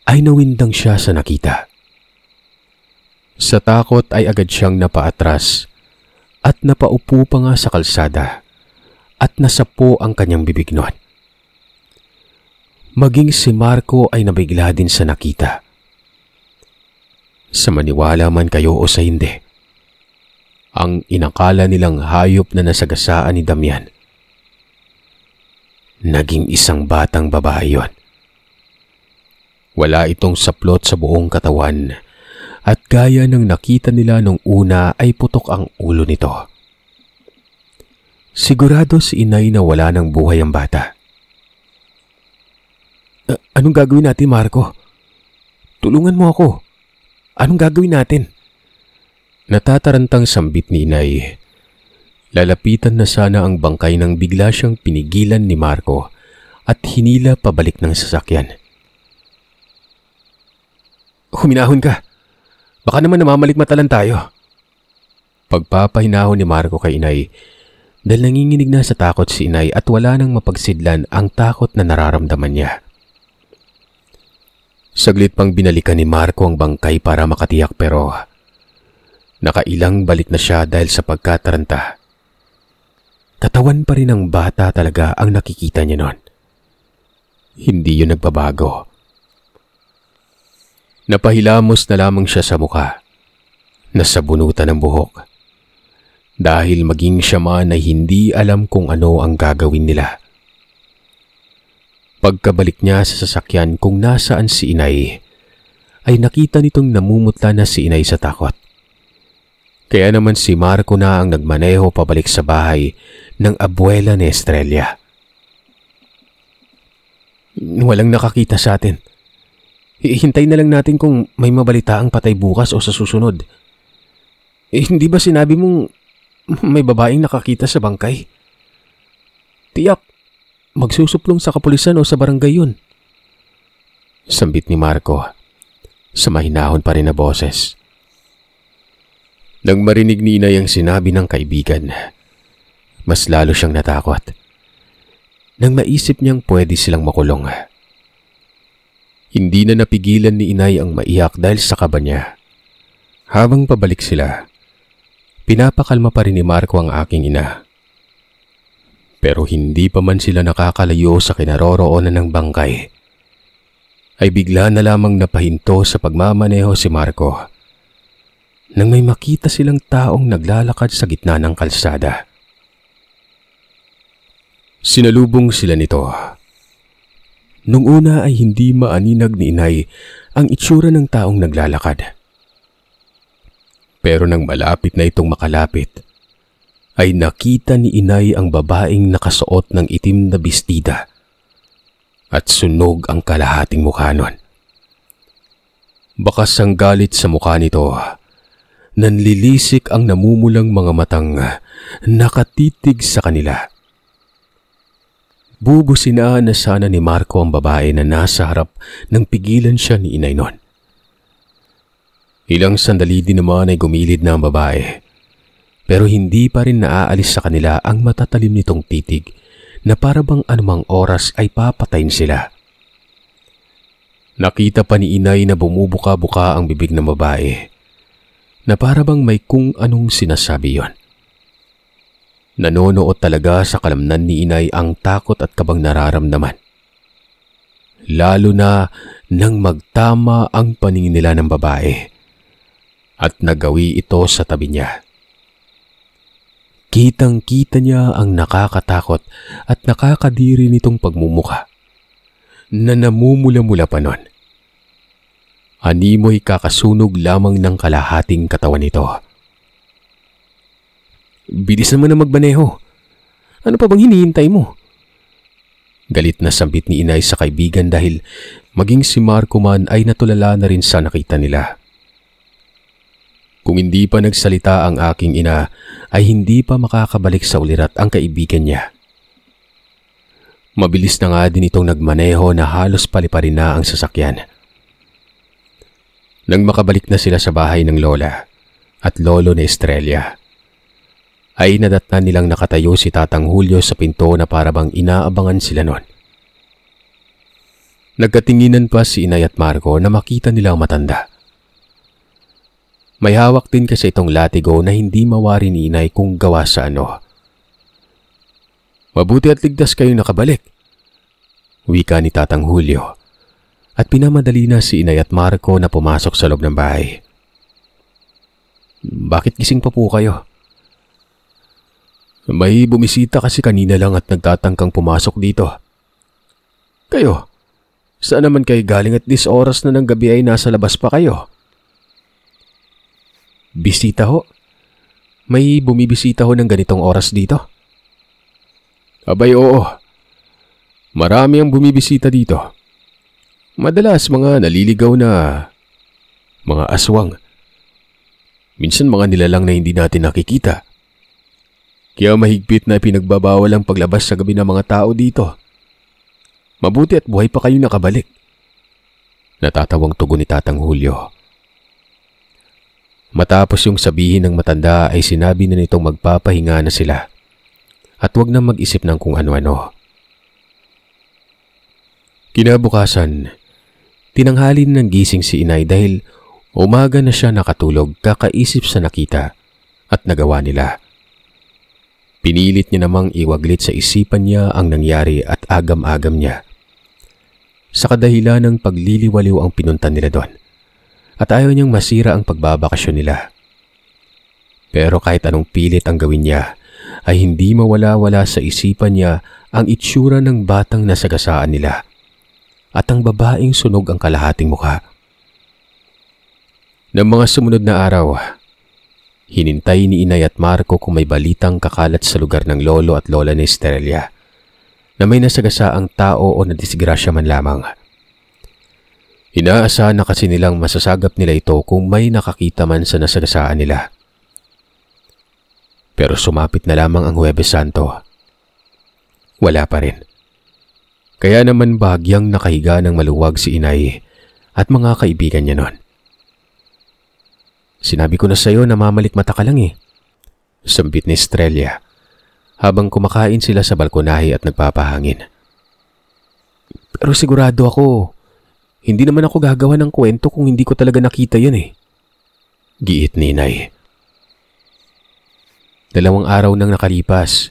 ay nawindang siya sa nakita. Sa takot ay agad siyang napaatras at napaupo pa nga sa kalsada at nasapo ang kanyang bibig nun. Maging si Marco ay nabigla din sa nakita. Sa maniwala man kayo o sa hindi, ang inakala nilang hayop na nasagasaan ni Damian, naging isang batang babae yon. Wala itong saplot sa buong katawan at gaya ng nakita nila nung una ay putok ang ulo nito. Sigurado si inay na wala ng buhay ang bata. Anong gagawin natin, Marco? Tulungan mo ako. Anong gagawin natin? Natatarantang sambit ni inay. Lalapitan na sana ang bangkay nang bigla siyang pinigilan ni Marco at hinila pabalik ng sasakyan. Huminahon ka. Baka naman namamalikmatalan tayo. Pagpapahinahon ni Marco kay inay dahil nanginginig na sa takot si inay at wala nang mapagsidlan ang takot na nararamdaman niya. Saglit pang binalikan ni Marco ang bangkay para makatiyak pero nakailang balik na siya dahil sa pagkataranta. Katawan pa rin ng bata talaga ang nakikita niya noon. Hindi yun nagbabago. Napahilamos na lamang siya sa mukha, nasabunutan ng buhok. Dahil maging siya man ay hindi alam kung ano ang gagawin nila. Pagkabalik niya sa sasakyan kung nasaan si inay, ay nakita nitong namumutla na si inay sa takot. Kaya naman si Marco na ang nagmaneho pabalik sa bahay ng abuela ni Estrella. Walang nakakita sa atin. Hihintay na lang natin kung may mabalitaang patay bukas o sa susunod. Hindi ba sinabi mong may babaeng nakakita sa bangkay? Tiyak, magsusuplong sa kapulisan o sa barangay yun. Sambit ni Marco sa mahinahon pa rin na boses. Nang marinig ni inay ang sinabi ng kaibigan, mas lalo siyang natakot. Nang maisip niyang pwede silang makulong. Hindi na napigilan ni inay ang maiyak dahil sa kaba niya. Habang pabalik sila, pinapakalma pa rin ni Marco ang aking ina. Pero hindi pa man sila nakakalayo sa kinaroroonan ng bangkay, ay bigla na lamang napahinto sa pagmamaneho si Marco nang may makita silang taong naglalakad sa gitna ng kalsada. Sinalubong sila nito. Nung una ay hindi maaninag ni Inay ang itsura ng taong naglalakad. Pero nang malapit na itong makalapit, ay nakita ni Inay ang babaeng nakasuot ng itim na bestida at sunog ang kalahating mukha nun. Bakas ang galit sa mukha nito, nanlilisik ang namumulang mga matang nakatitig sa kanila. Bubusinaan na sana ni Marco ang babae na nasa harap nang pigilan siya ni Inay nun. Ilang sandali din naman ay gumilid na ang babae, pero hindi pa rin naaalis sa kanila ang matatalim nitong titig na para bang anumang oras ay papatayin sila. Nakita pa ni Inay na bumubuka-buka ang bibig ng babae, na para bang may kung anong sinasabi yon. Nanonood talaga sa kalamnan ni Inay ang takot at kabang nararamdaman. Lalo na nang magtama ang paningin nila ng babae at nagawi ito sa tabi niya. Kitang-kita niya ang nakakatakot at nakakadiri nitong pagmumukha na namumula-mula pa nun. Animoy kakasunog lamang ng kalahating katawan nito. Bilis naman na magbaneho. Ano pa bang hinihintay mo? Galit na sambit ni Inay sa kaibigan dahil maging si Marco man ay natulala na rin sa nakita nila. Kung hindi pa nagsalita ang aking ina ay hindi pa makakabalik sa ulirat ang kaibigan niya. Mabilis na nga din itong nagmaneho na halos paliparin na ang sasakyan. Nang makabalik na sila sa bahay ng lola at lolo ni Estrella, ay nadatnan nilang nakatayo si Tatang Julio sa pinto na parabang inaabangan sila nun. Nagkatinginan pa si Inay at Marco na makita nilang matanda. May hawak din kasi itong latigo na hindi mawari ni Inay kung gawa sa ano. Mabuti at ligtas kayong nakabalik, wika ni Tatang Julio, at pinamadali na si Inay at Marco na pumasok sa loob ng bahay. Bakit gising pa po kayo? May bumisita kasi kanina lang at nagtatangkang pumasok dito. Kayo, saan naman kayo galing at this oras na ng gabi ay nasa labas pa kayo? Bisita ho? May bumibisita ho ng ganitong oras dito? Abay oo. Marami ang bumibisita dito. Madalas mga naliligaw na mga aswang. Minsan mga nilalang na hindi natin nakikita. Kaya mahigpit na pinagbabawal ang paglabas sa gabi ng mga tao dito. Mabuti at buhay pa kayo nakabalik. Natatawang tugon ni Tatang Julio. Matapos yung sabihin ng matanda ay sinabi na nitong magpapahinga na sila at huwag na mag-isip ng kung ano-ano. Kinabukasan, tinanghalin ng gising si Inay dahil umaga na siya nakatulog kakaisip sa nakita at nagawa nila. Pinilit niya namang iwaglit sa isipan niya ang nangyari at agam-agam niya. Sa kadahilan ng pagliliwaliw ang pinuntan nila doon at ayaw niyang masira ang pagbabakasyon nila. Pero kahit anong pilit ang gawin niya ay hindi mawala-wala sa isipan niya ang itsura ng batang nasagasaan nila at ang babaeng sunog ang kalahating mukha. Ng mga sumunod na araw, hinintay ni Inay at Marco kung may balitang kakalat sa lugar ng lolo at lola ni Estrella na may nasagasaang tao o nadisgrasya man lamang. Inaasahan na kasi nilang masasagap nila ito kung may nakakita man sa nasagasaan nila. Pero sumapit na lamang ang Huwebes Santo. Wala pa rin. Kaya naman bahagyang nakahiga ng maluwag si Inay at mga kaibigan niya nun. Sinabi ko na sa'yo na mamalikmata ka lang eh, sambit ni Estrella habang kumakain sila sa balkonahe at nagpapahangin. Pero sigurado ako, hindi naman ako gagawa ng kwento kung hindi ko talaga nakita yun eh, giit ni Inay. 2 araw nang nakalipas.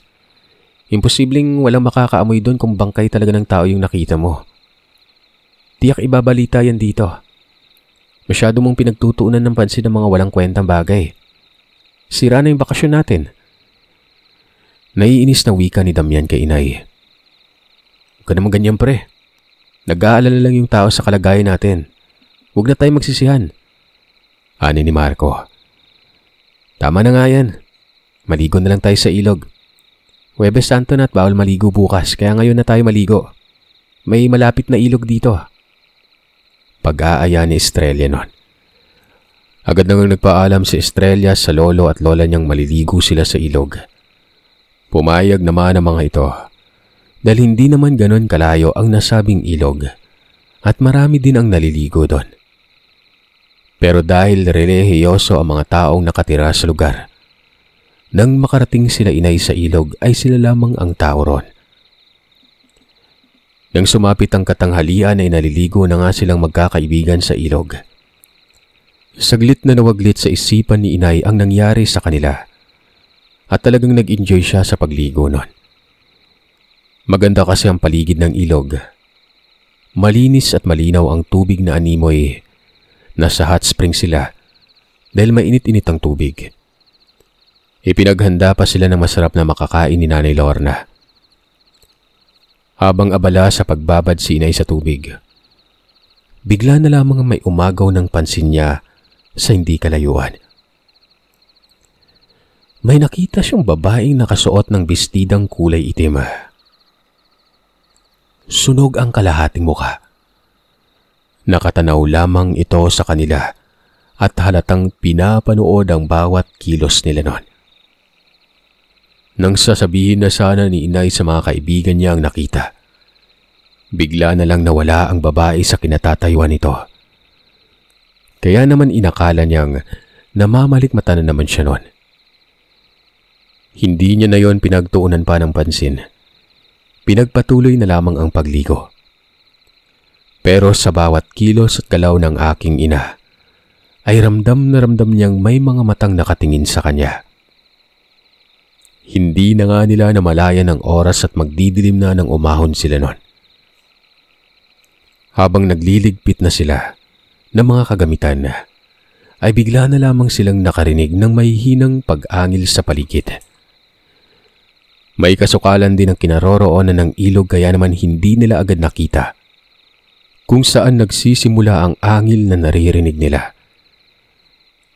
Imposibleng walang makakaamoy doon kung bangkay talaga ng tao yung nakita mo. Tiyak ibabalita yan dito. Masyado mong pinagtutuunan ng pansin ng mga walang kwentang bagay. Sira na yung bakasyon natin. Naiinis na wika ni Damian kay inay. Huwag ka naman ganyan pre. Nag-aalala lang yung tao sa kalagayan natin. Huwag na tayo magsisihan. Ani ni Marco. Tama na nga yan. Maligo na lang tayo sa ilog. Huwebes Santo na at bawal maligo bukas, kaya ngayon na tayo maligo. May malapit na ilog dito. Pag-aaya ni Estrella nun. Agad nang nagpaalam si Estrella sa lolo at lola niyang maliligo sila sa ilog. Pumayag naman ang mga ito dahil hindi naman ganon kalayo ang nasabing ilog at marami din ang naliligo doon. Pero dahil relihiyoso ang mga taong nakatira sa lugar, nang makarating sila inay sa ilog ay sila lamang ang tao ron. Nang sumapit ang katanghalian ay naliligo na nga silang magkakaibigan sa ilog. Saglit na nawaglit sa isipan ni inay ang nangyari sa kanila at talagang nag-enjoy siya sa pagligo nun. Maganda kasi ang paligid ng ilog. Malinis at malinaw ang tubig na animoy. Nasa hot spring sila dahil mainit-init ang tubig. Ipinaghanda pa sila ng masarap na makakain ni Nanay Lorna. Habang abala sa pagbabad si inay sa tubig, bigla na lamang may umagaw ng pansin niya sa hindi kalayuan. May nakita siyang babaeng nakasuot ng bestidang kulay itim. Sunog ang kalahating mukha. Nakatanaw lamang ito sa kanila at halatang pinapanood ang bawat kilos nila noon. Nang sasabihin na sana ni inay sa mga kaibigan niya ang nakita, bigla na lang nawala ang babae sa kinatatayuan nito. Kaya naman inakala niyang namamalikmata na naman siya noon. Hindi niya na yon pinagtuunan pa ng pansin. Pinagpatuloy na lamang ang pagligo. Pero sa bawat kilos at galaw ng aking ina, ay ramdam na ramdam niyang may mga matang nakatingin sa kanya. Hindi na nga nila namalayan ang oras at magdidilim na ng umahon sila noon. Habang nagliligpit na sila ng mga kagamitan, ay bigla na lamang silang nakarinig ng may hinang pag-angil sa paligid. May kasukalan din ang kinaroroonan ng ilog kaya naman hindi nila agad nakita kung saan nagsisimula ang angil na naririnig nila.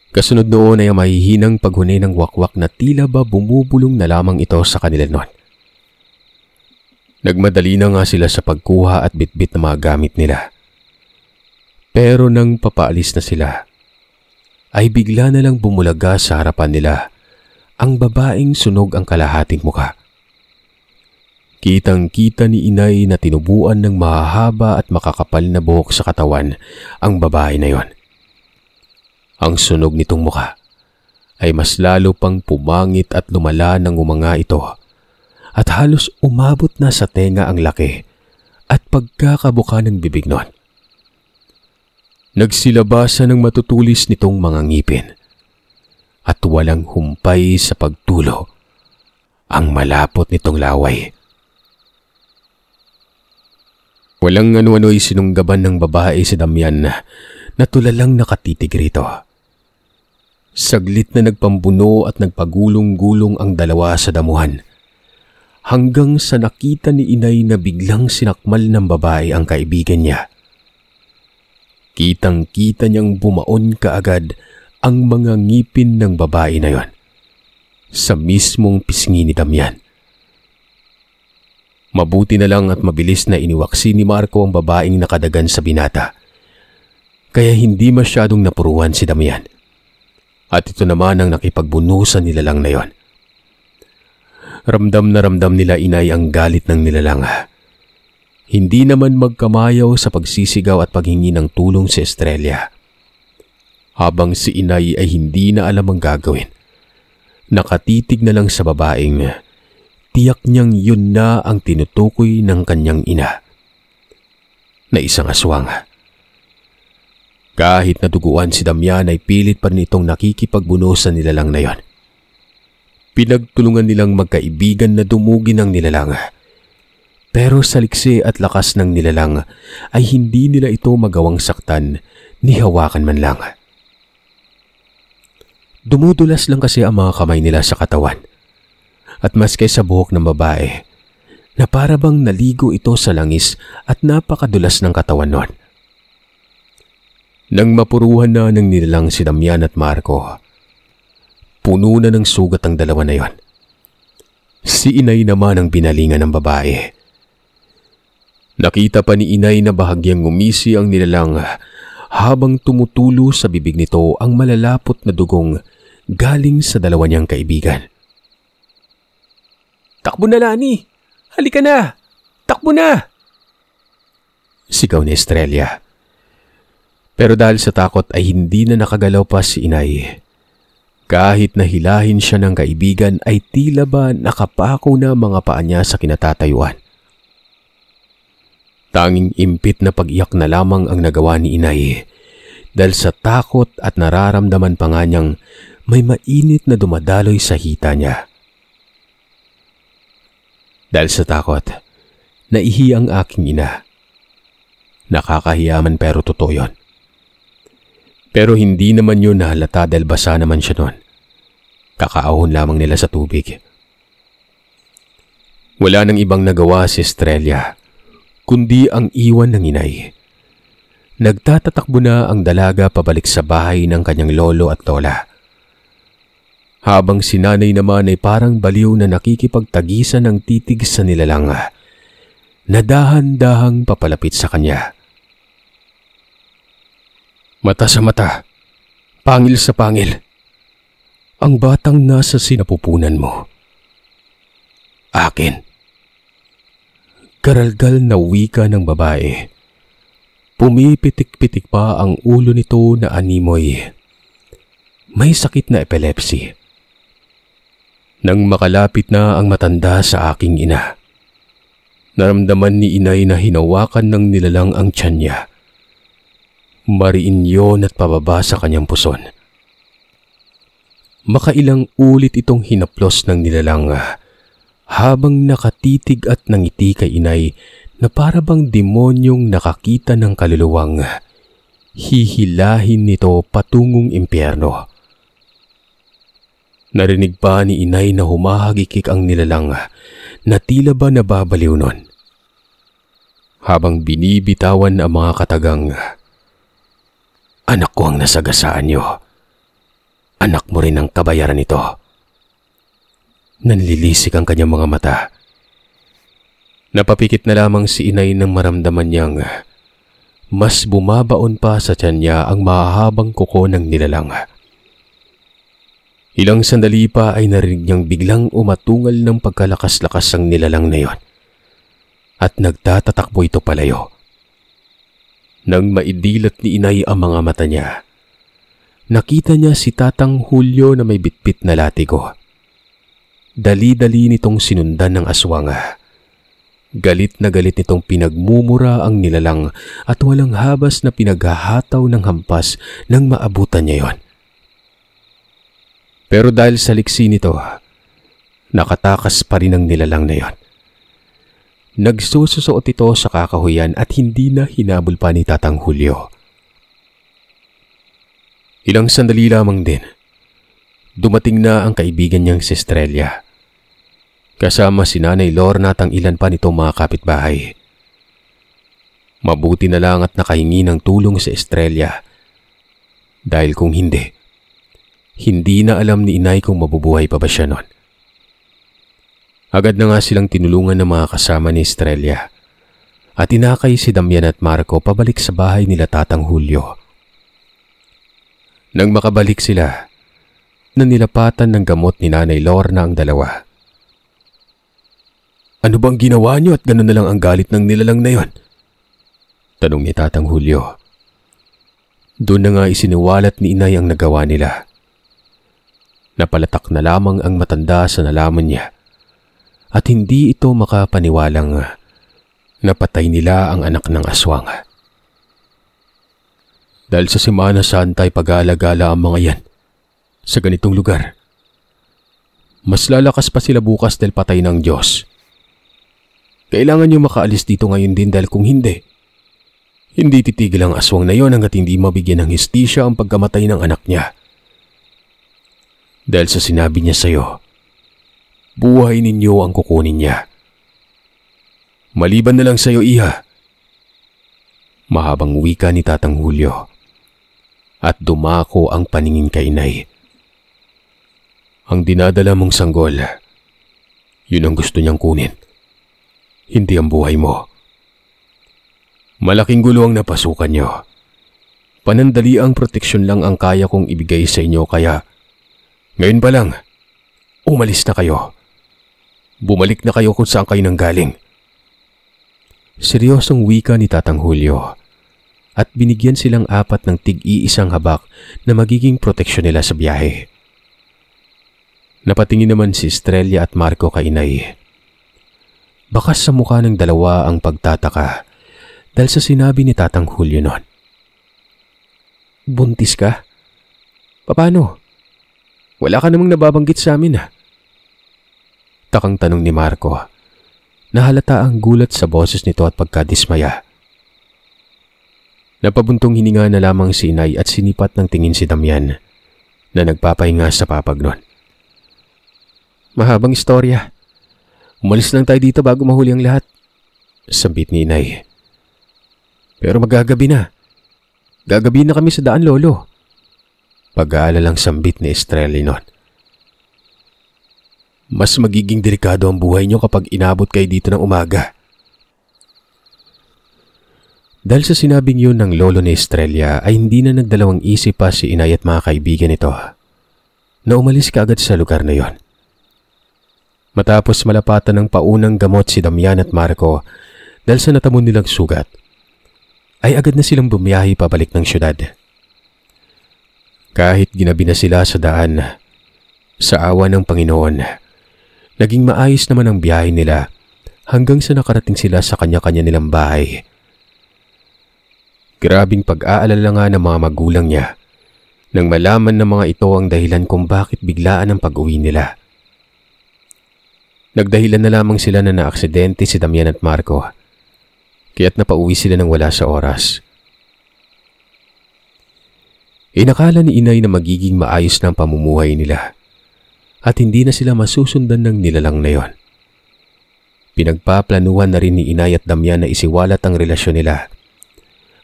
Kasunod noon ay may hinang paghuni ng wakwak na tila ba bumubulong na lamang ito sa kanila noon. Nagmadali na nga sila sa pagkuha at bitbit ng mga gamit nila. Pero nang papaalis na sila, ay bigla na lang bumulaga sa harapan nila ang babaeng sunog ang kalahating mukha. Kitang-kita ni inay na tinubuan ng mahahaba at makakapal na buhok sa katawan ang babae na yon. Ang sunog nitong mukha ay mas lalo pang pumangit at lumala ng umanga ito at halos umabot na sa tenga ang laki at pagkakabuka ng bibig nun. Nagsilabasan ng matutulis nitong mga ngipin at walang humpay sa pagtulo ang malapot nitong laway. Walang ano-ano'y sinunggaban ng babae si Damian na tulalang nakatitig rito. Saglit na nagpambuno at nagpagulong-gulong ang dalawa sa damuhan hanggang sa nakita ni inay na biglang sinakmal ng babae ang kaibigan niya. Kitang-kita niyang bumaon kaagad ang mga ngipin ng babae na yon sa mismong pisngi ni Damian. Mabuti na lang at mabilis na iniwaksi ni Marco ang babaeng nakadagan sa binata, kaya hindi masyadong napuruhan si Damian. At ito naman ang nakipagbunusan nilalang na yon. Ramdam na ramdam nila inay ang galit ng nilalang. Hindi naman magkamayaw sa pagsisigaw at paghingi ng tulong si Estrella. Habang si inay ay hindi na alam ang gagawin, nakatitig na lang sa babaeng tiyak niyang yun na ang tinutukoy ng kanyang ina na isang aswang. Kahit naduguan si Damian ay pilit pa rin itong nakikipagbunusan nilalang na yon. Pinagtulungan nilang magkaibigan na dumugin ang nilalang. Pero sa liksi at lakas ng nilalang ay hindi nila ito magawang saktan ni hawakan man lang. Dumudulas lang kasi ang mga kamay nila sa katawan. At maski sa buhok ng babae, na para bang naligo ito sa langis at napakadulas ng katawan nun. Nang mapuruhan na ng nilalang si Damian at Marco, puno na ng sugat ang dalawa na yon. Si Inay naman ang binalingan ng babae. Nakita pa ni Inay na bahagyang ngumisi ang nilalang habang tumutulo sa bibig nito ang malalapot na dugong galing sa dalawa niyang kaibigan. "Takbo na, Lani! Halika na! Takbo na!" sigaw ni Estrella. Pero dahil sa takot ay hindi na nakagalaw pa si Inay. Kahit nahilahin siya ng kaibigan ay tila ba nakapako na mga paa niya sa kinatatayuan. Tanging impit na pag-iyak na lamang ang nagawa ni Inay dahil sa takot at nararamdaman pa nga niyang may mainit na dumadaloy sa hita niya. Dahil sa takot, naihi ang aking ina. Nakakahiyaman pero totoo yun. Pero hindi naman yun nahalata dahil basa naman siya noon. Kakaahon lamang nila sa tubig. Wala nang ibang nagawa si Estrella, kundi ang iwan ng Inay. Nagtatatakbo na ang dalaga pabalik sa bahay ng kanyang lolo at lola. Habang si nanay naman ay parang baliw na nakikipagtagisan ng titig sa nilalang na dahan-dahang papalapit sa kanya. Mata sa mata, pangil sa pangil. Ang batang nasa sinapupunan mo. Akin. Garalgal na wika ng babae. Pumipitik-pitik pa ang ulo nito na animoy. May sakit na epilepsy. Nang makalapit na ang matanda sa aking ina, naramdaman ni Inay na hinawakan ng nilalang ang tiyan niya. Mariin yun at pababa sa kanyang puson. Makailang ulit itong hinaplos ng nilalang habang nakatitig at nangiti kay Inay na para bang demonyong nakakita ng kaluluwang hihilahin nito patungong impyerno. Narinig pa ni Inay na humahagikik ang nilalang na tila ba nababaliw nun. Habang binibitawan ang mga katagang, "Anak ko ang nasagasaan niyo. Anak mo rin ang kabayaran nito." Nanlilisik ang kanyang mga mata. Napapikit na lamang si Inay nang maramdaman niyang mas bumabaon pa sa tiyan niya ang mahahabang kuko ng nilalang. Ilang sandali pa ay narinig niyang biglang umatungal ng pagkalakas-lakas ang nilalang na yon. At nagtatatakbo ito palayo. Nang maidilat ni Inay ang mga mata niya, nakita niya si Tatang Julio na may bitbit na latigo. Dali-dali nitong sinundan ng aswang. Galit na galit nitong pinagmumura ang nilalang at walang habas na pinaghahataw ng hampas nang maabutan niya yon. Pero dahil sa liksi nito, nakatakas pa rin ang nilalang na yon. Nagsususuot ito sa kakahuyan at hindi na hinabol pa ni Tatang Julio. Ilang sandali lamang din, dumating na ang kaibigan niyang si Estrella. Kasama si Nanay Lorna at ang ilan pa nitong mga kapitbahay. Mabuti na lang at nakahingi ng tulong si Estrella. Dahil kung hindi na alam ni Inay kung mabubuhay pa ba siya nun. Agad na nga silang tinulungan ng mga kasama ni Estrella at inakay si Damian at Marco pabalik sa bahay nila Tatang Julio. Nang makabalik sila, nanilapatan ng gamot ni Nanay Lorna ang dalawa. "Ano bang ginawa niyo at gano'n na lang ang galit ng nilalang na yon?" tanong ni Tatang Julio. Doon na nga isiniwalat ni Inay ang nagawa nila. Napalatak na lamang ang matanda sa nalaman niya at hindi ito makapaniwalang napatay nila ang anak ng aswang. Dahil sa Semana Santa ay pag-aalagala ang mga yan sa ganitong lugar. Mas lalakas pa sila bukas dahil patay ng Diyos. Kailangan niyo makaalis dito ngayon din dahil kung hindi titigil ang aswang na yon hanggat hindi mabigyan ng hustisya ang pagkamatay ng anak niya. Dahil sa sinabi niya sa iyo, buhay ninyo ang kukunin niya. Maliban na lang sa iyo, Iha. Mahabang wika ni Tatang Julio. At dumako ang paningin kay Inay. Ang dinadala mong sanggol, yun ang gusto niyang kunin. Hindi ang buhay mo. Malaking gulo ang napasukan niyo. Panandali ang proteksyon lang ang kaya kong ibigay sa inyo kaya ngayon pa lang, umalis na kayo. Bumalik na kayo kung saan kayo nanggaling. Seryosong wika ni Tatang Julio at binigyan silang 4 ng tig-iisang habak na magiging proteksyon nila sa biyahe. Napatingin naman si Estrella at Marco kay Inay. Bakas sa mukha ng dalawa ang pagtataka dahil sa sinabi ni Tatang Julio noon. Buntis ka? Paano? Wala ka namang nababanggit sa amin Takang tanong ni Marco. Nahalata ang gulat sa boses nito at pagkadismaya. Napabuntong hininga na lamang si Inay at sinipat ng tingin si Damian na nagpapahinga sa papag nun. Mahabang istorya. Umalis lang tayo dito bago mahuli ang lahat. Sambit ni Inay. Pero magagabi na. Gagabi na kami sa daan, Lolo. Pag-aalalang sambit ni Estrella nun. Mas magiging delikado ang buhay niyo kapag inabot kayo dito ng umaga. Dahil sa sinabing yun ng lolo ni Estrella ay hindi na nagdalawang isip pa si Inay at mga kaibigan nito na umalis kaagad sa lugar na yon. Matapos malapatan ng paunang gamot si Damian at Marco dahil sa natamon nilang sugat, ay agad na silang bumiyahe pabalik ng syudad. Kahit ginabi na sila sa daan, sa awa ng Panginoon, naging maayos naman ang biyahe nila hanggang sa nakarating sila sa kanya-kanya nilang bahay. Grabing pag-aalala nga ng mga magulang niya nang malaman ng mga ito ang dahilan kung bakit biglaan ang pag-uwi nila. Nagdahilan na lamang sila na naaksidente si Damian at Marco, kaya't napauwi sila ng wala sa oras. Inakala ni Inay na magiging maayos na ang pamumuhay nila at hindi na sila masusundan ng nilalang na yon. Pinagpaplanuhan na rin ni Inay at Damian na isiwalat ang relasyon nila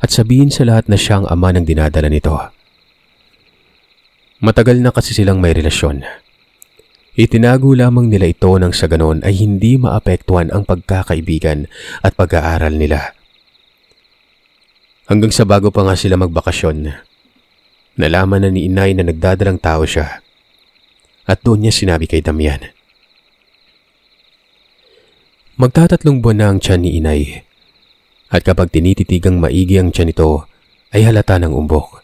at sabihin sa lahat na siyang ama ng dinadala nito. Matagal na kasi silang may relasyon. Itinago lamang nila ito nang sa ganon ay hindi maapektuhan ang pagkakaibigan at pag-aaral nila. Hanggang sa bago pa nga sila magbakasyon, nalaman na ni Inay na nagdadalang tao siya at doon niya sinabi kay Damian. Magtatatlong buwan na ang tiyan ni Inay at kapag tinititigang maigi ang tiyan nito ay halata ng umbok.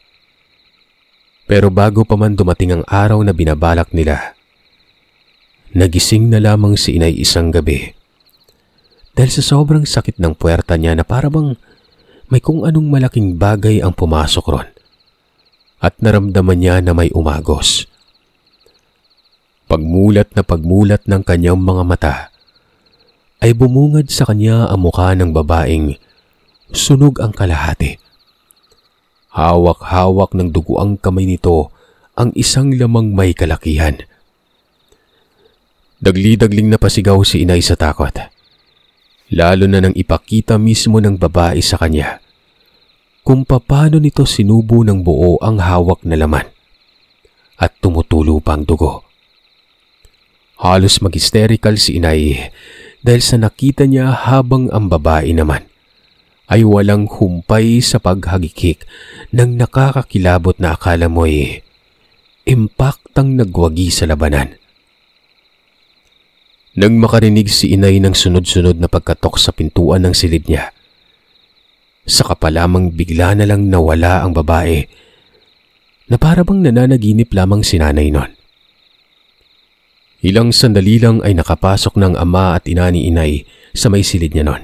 Pero bago pa man dumating ang araw na binabalak nila, nagising na lamang si Inay isang gabi dahil sa sobrang sakit ng puwerta niya na parabang may kung anong malaking bagay ang pumasok ron at naramdaman niya na may umagos. Pagmulat ng kanyang mga mata ay bumungad sa kanya ang mukha ng babaeng sunog ang kalahati. Hawak-hawak ng duguang kamay nito ang isang lamang may kalakihan. Dagli-dagling napasigaw si Inay sa takot, lalo na nang ipakita mismo ng babae sa kanya kung paano nito sinubo ng buo ang hawak na laman at tumutulo pa ang dugo. Halos mag-hysterical si Inay dahil sa nakita niya habang ang babae naman ay walang humpay sa paghagikik ng nakakakilabot na akala mo'y impaktang nagwagi sa labanan. Nang makarinig si Inay ng sunod-sunod na pagkatok sa pintuan ng silid niya, saka pa lamang bigla na lang nawala ang babae na parabang nananaginip lamang si nanay nun. Ilang sandali lang ay nakapasok ng ama at ina ni Inay sa may silid niya nun.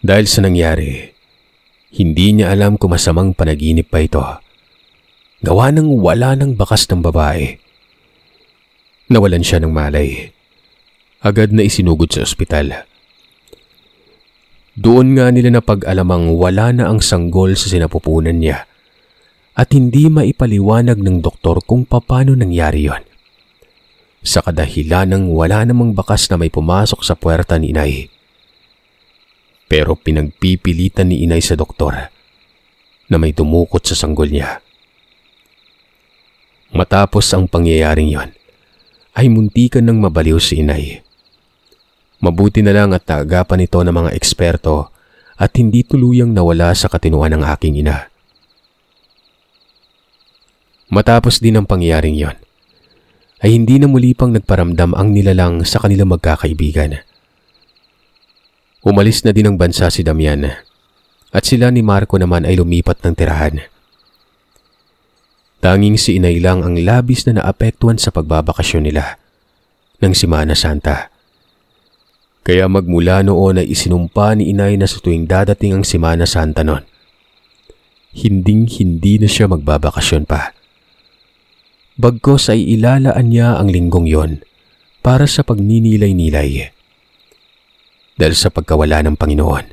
Dahil sa nangyari, hindi niya alam kung masamang panaginip pa ito. Gawa ng wala ng bakas ng babae. Nawalan siya ng malay agad na isinugod sa ospital. Doon nga nila napag-alamang wala na ang sanggol sa sinapupunan niya at hindi maipaliwanag ng doktor kung paano nangyari yon. Sa kadahilanang wala namang bakas na may pumasok sa puwerta ni inay. Pero pinagpipilitan ni inay sa doktor na may tumukot sa sanggol niya. Matapos ang pangyayaring yon, ay muntikan ng mabaliw si inay. Mabuti na lang at naagapan ito ng mga eksperto at hindi tuluyang nawala sa katinuan ng aking ina. Matapos din ang pangyayaring yon, ay hindi na muli pang nagparamdam ang nilalang sa kanilang magkakaibigan. Umalis na din ng bansa si Damian at sila ni Marco naman ay lumipat ng tirahan. Tanging si inay lang ang labis na naapektuhan sa pagbabakasyon nila ng Semana Santa. Kaya magmula noon ay isinumpa ni inay na sa tuwing dadating ang Semana Santa noon, hindi na siya magbabakasyon pa. Bagkos ay ilalaan niya ang linggong yon para sa pagninilay-nilay. Dahil sa pagkawala ng Panginoon,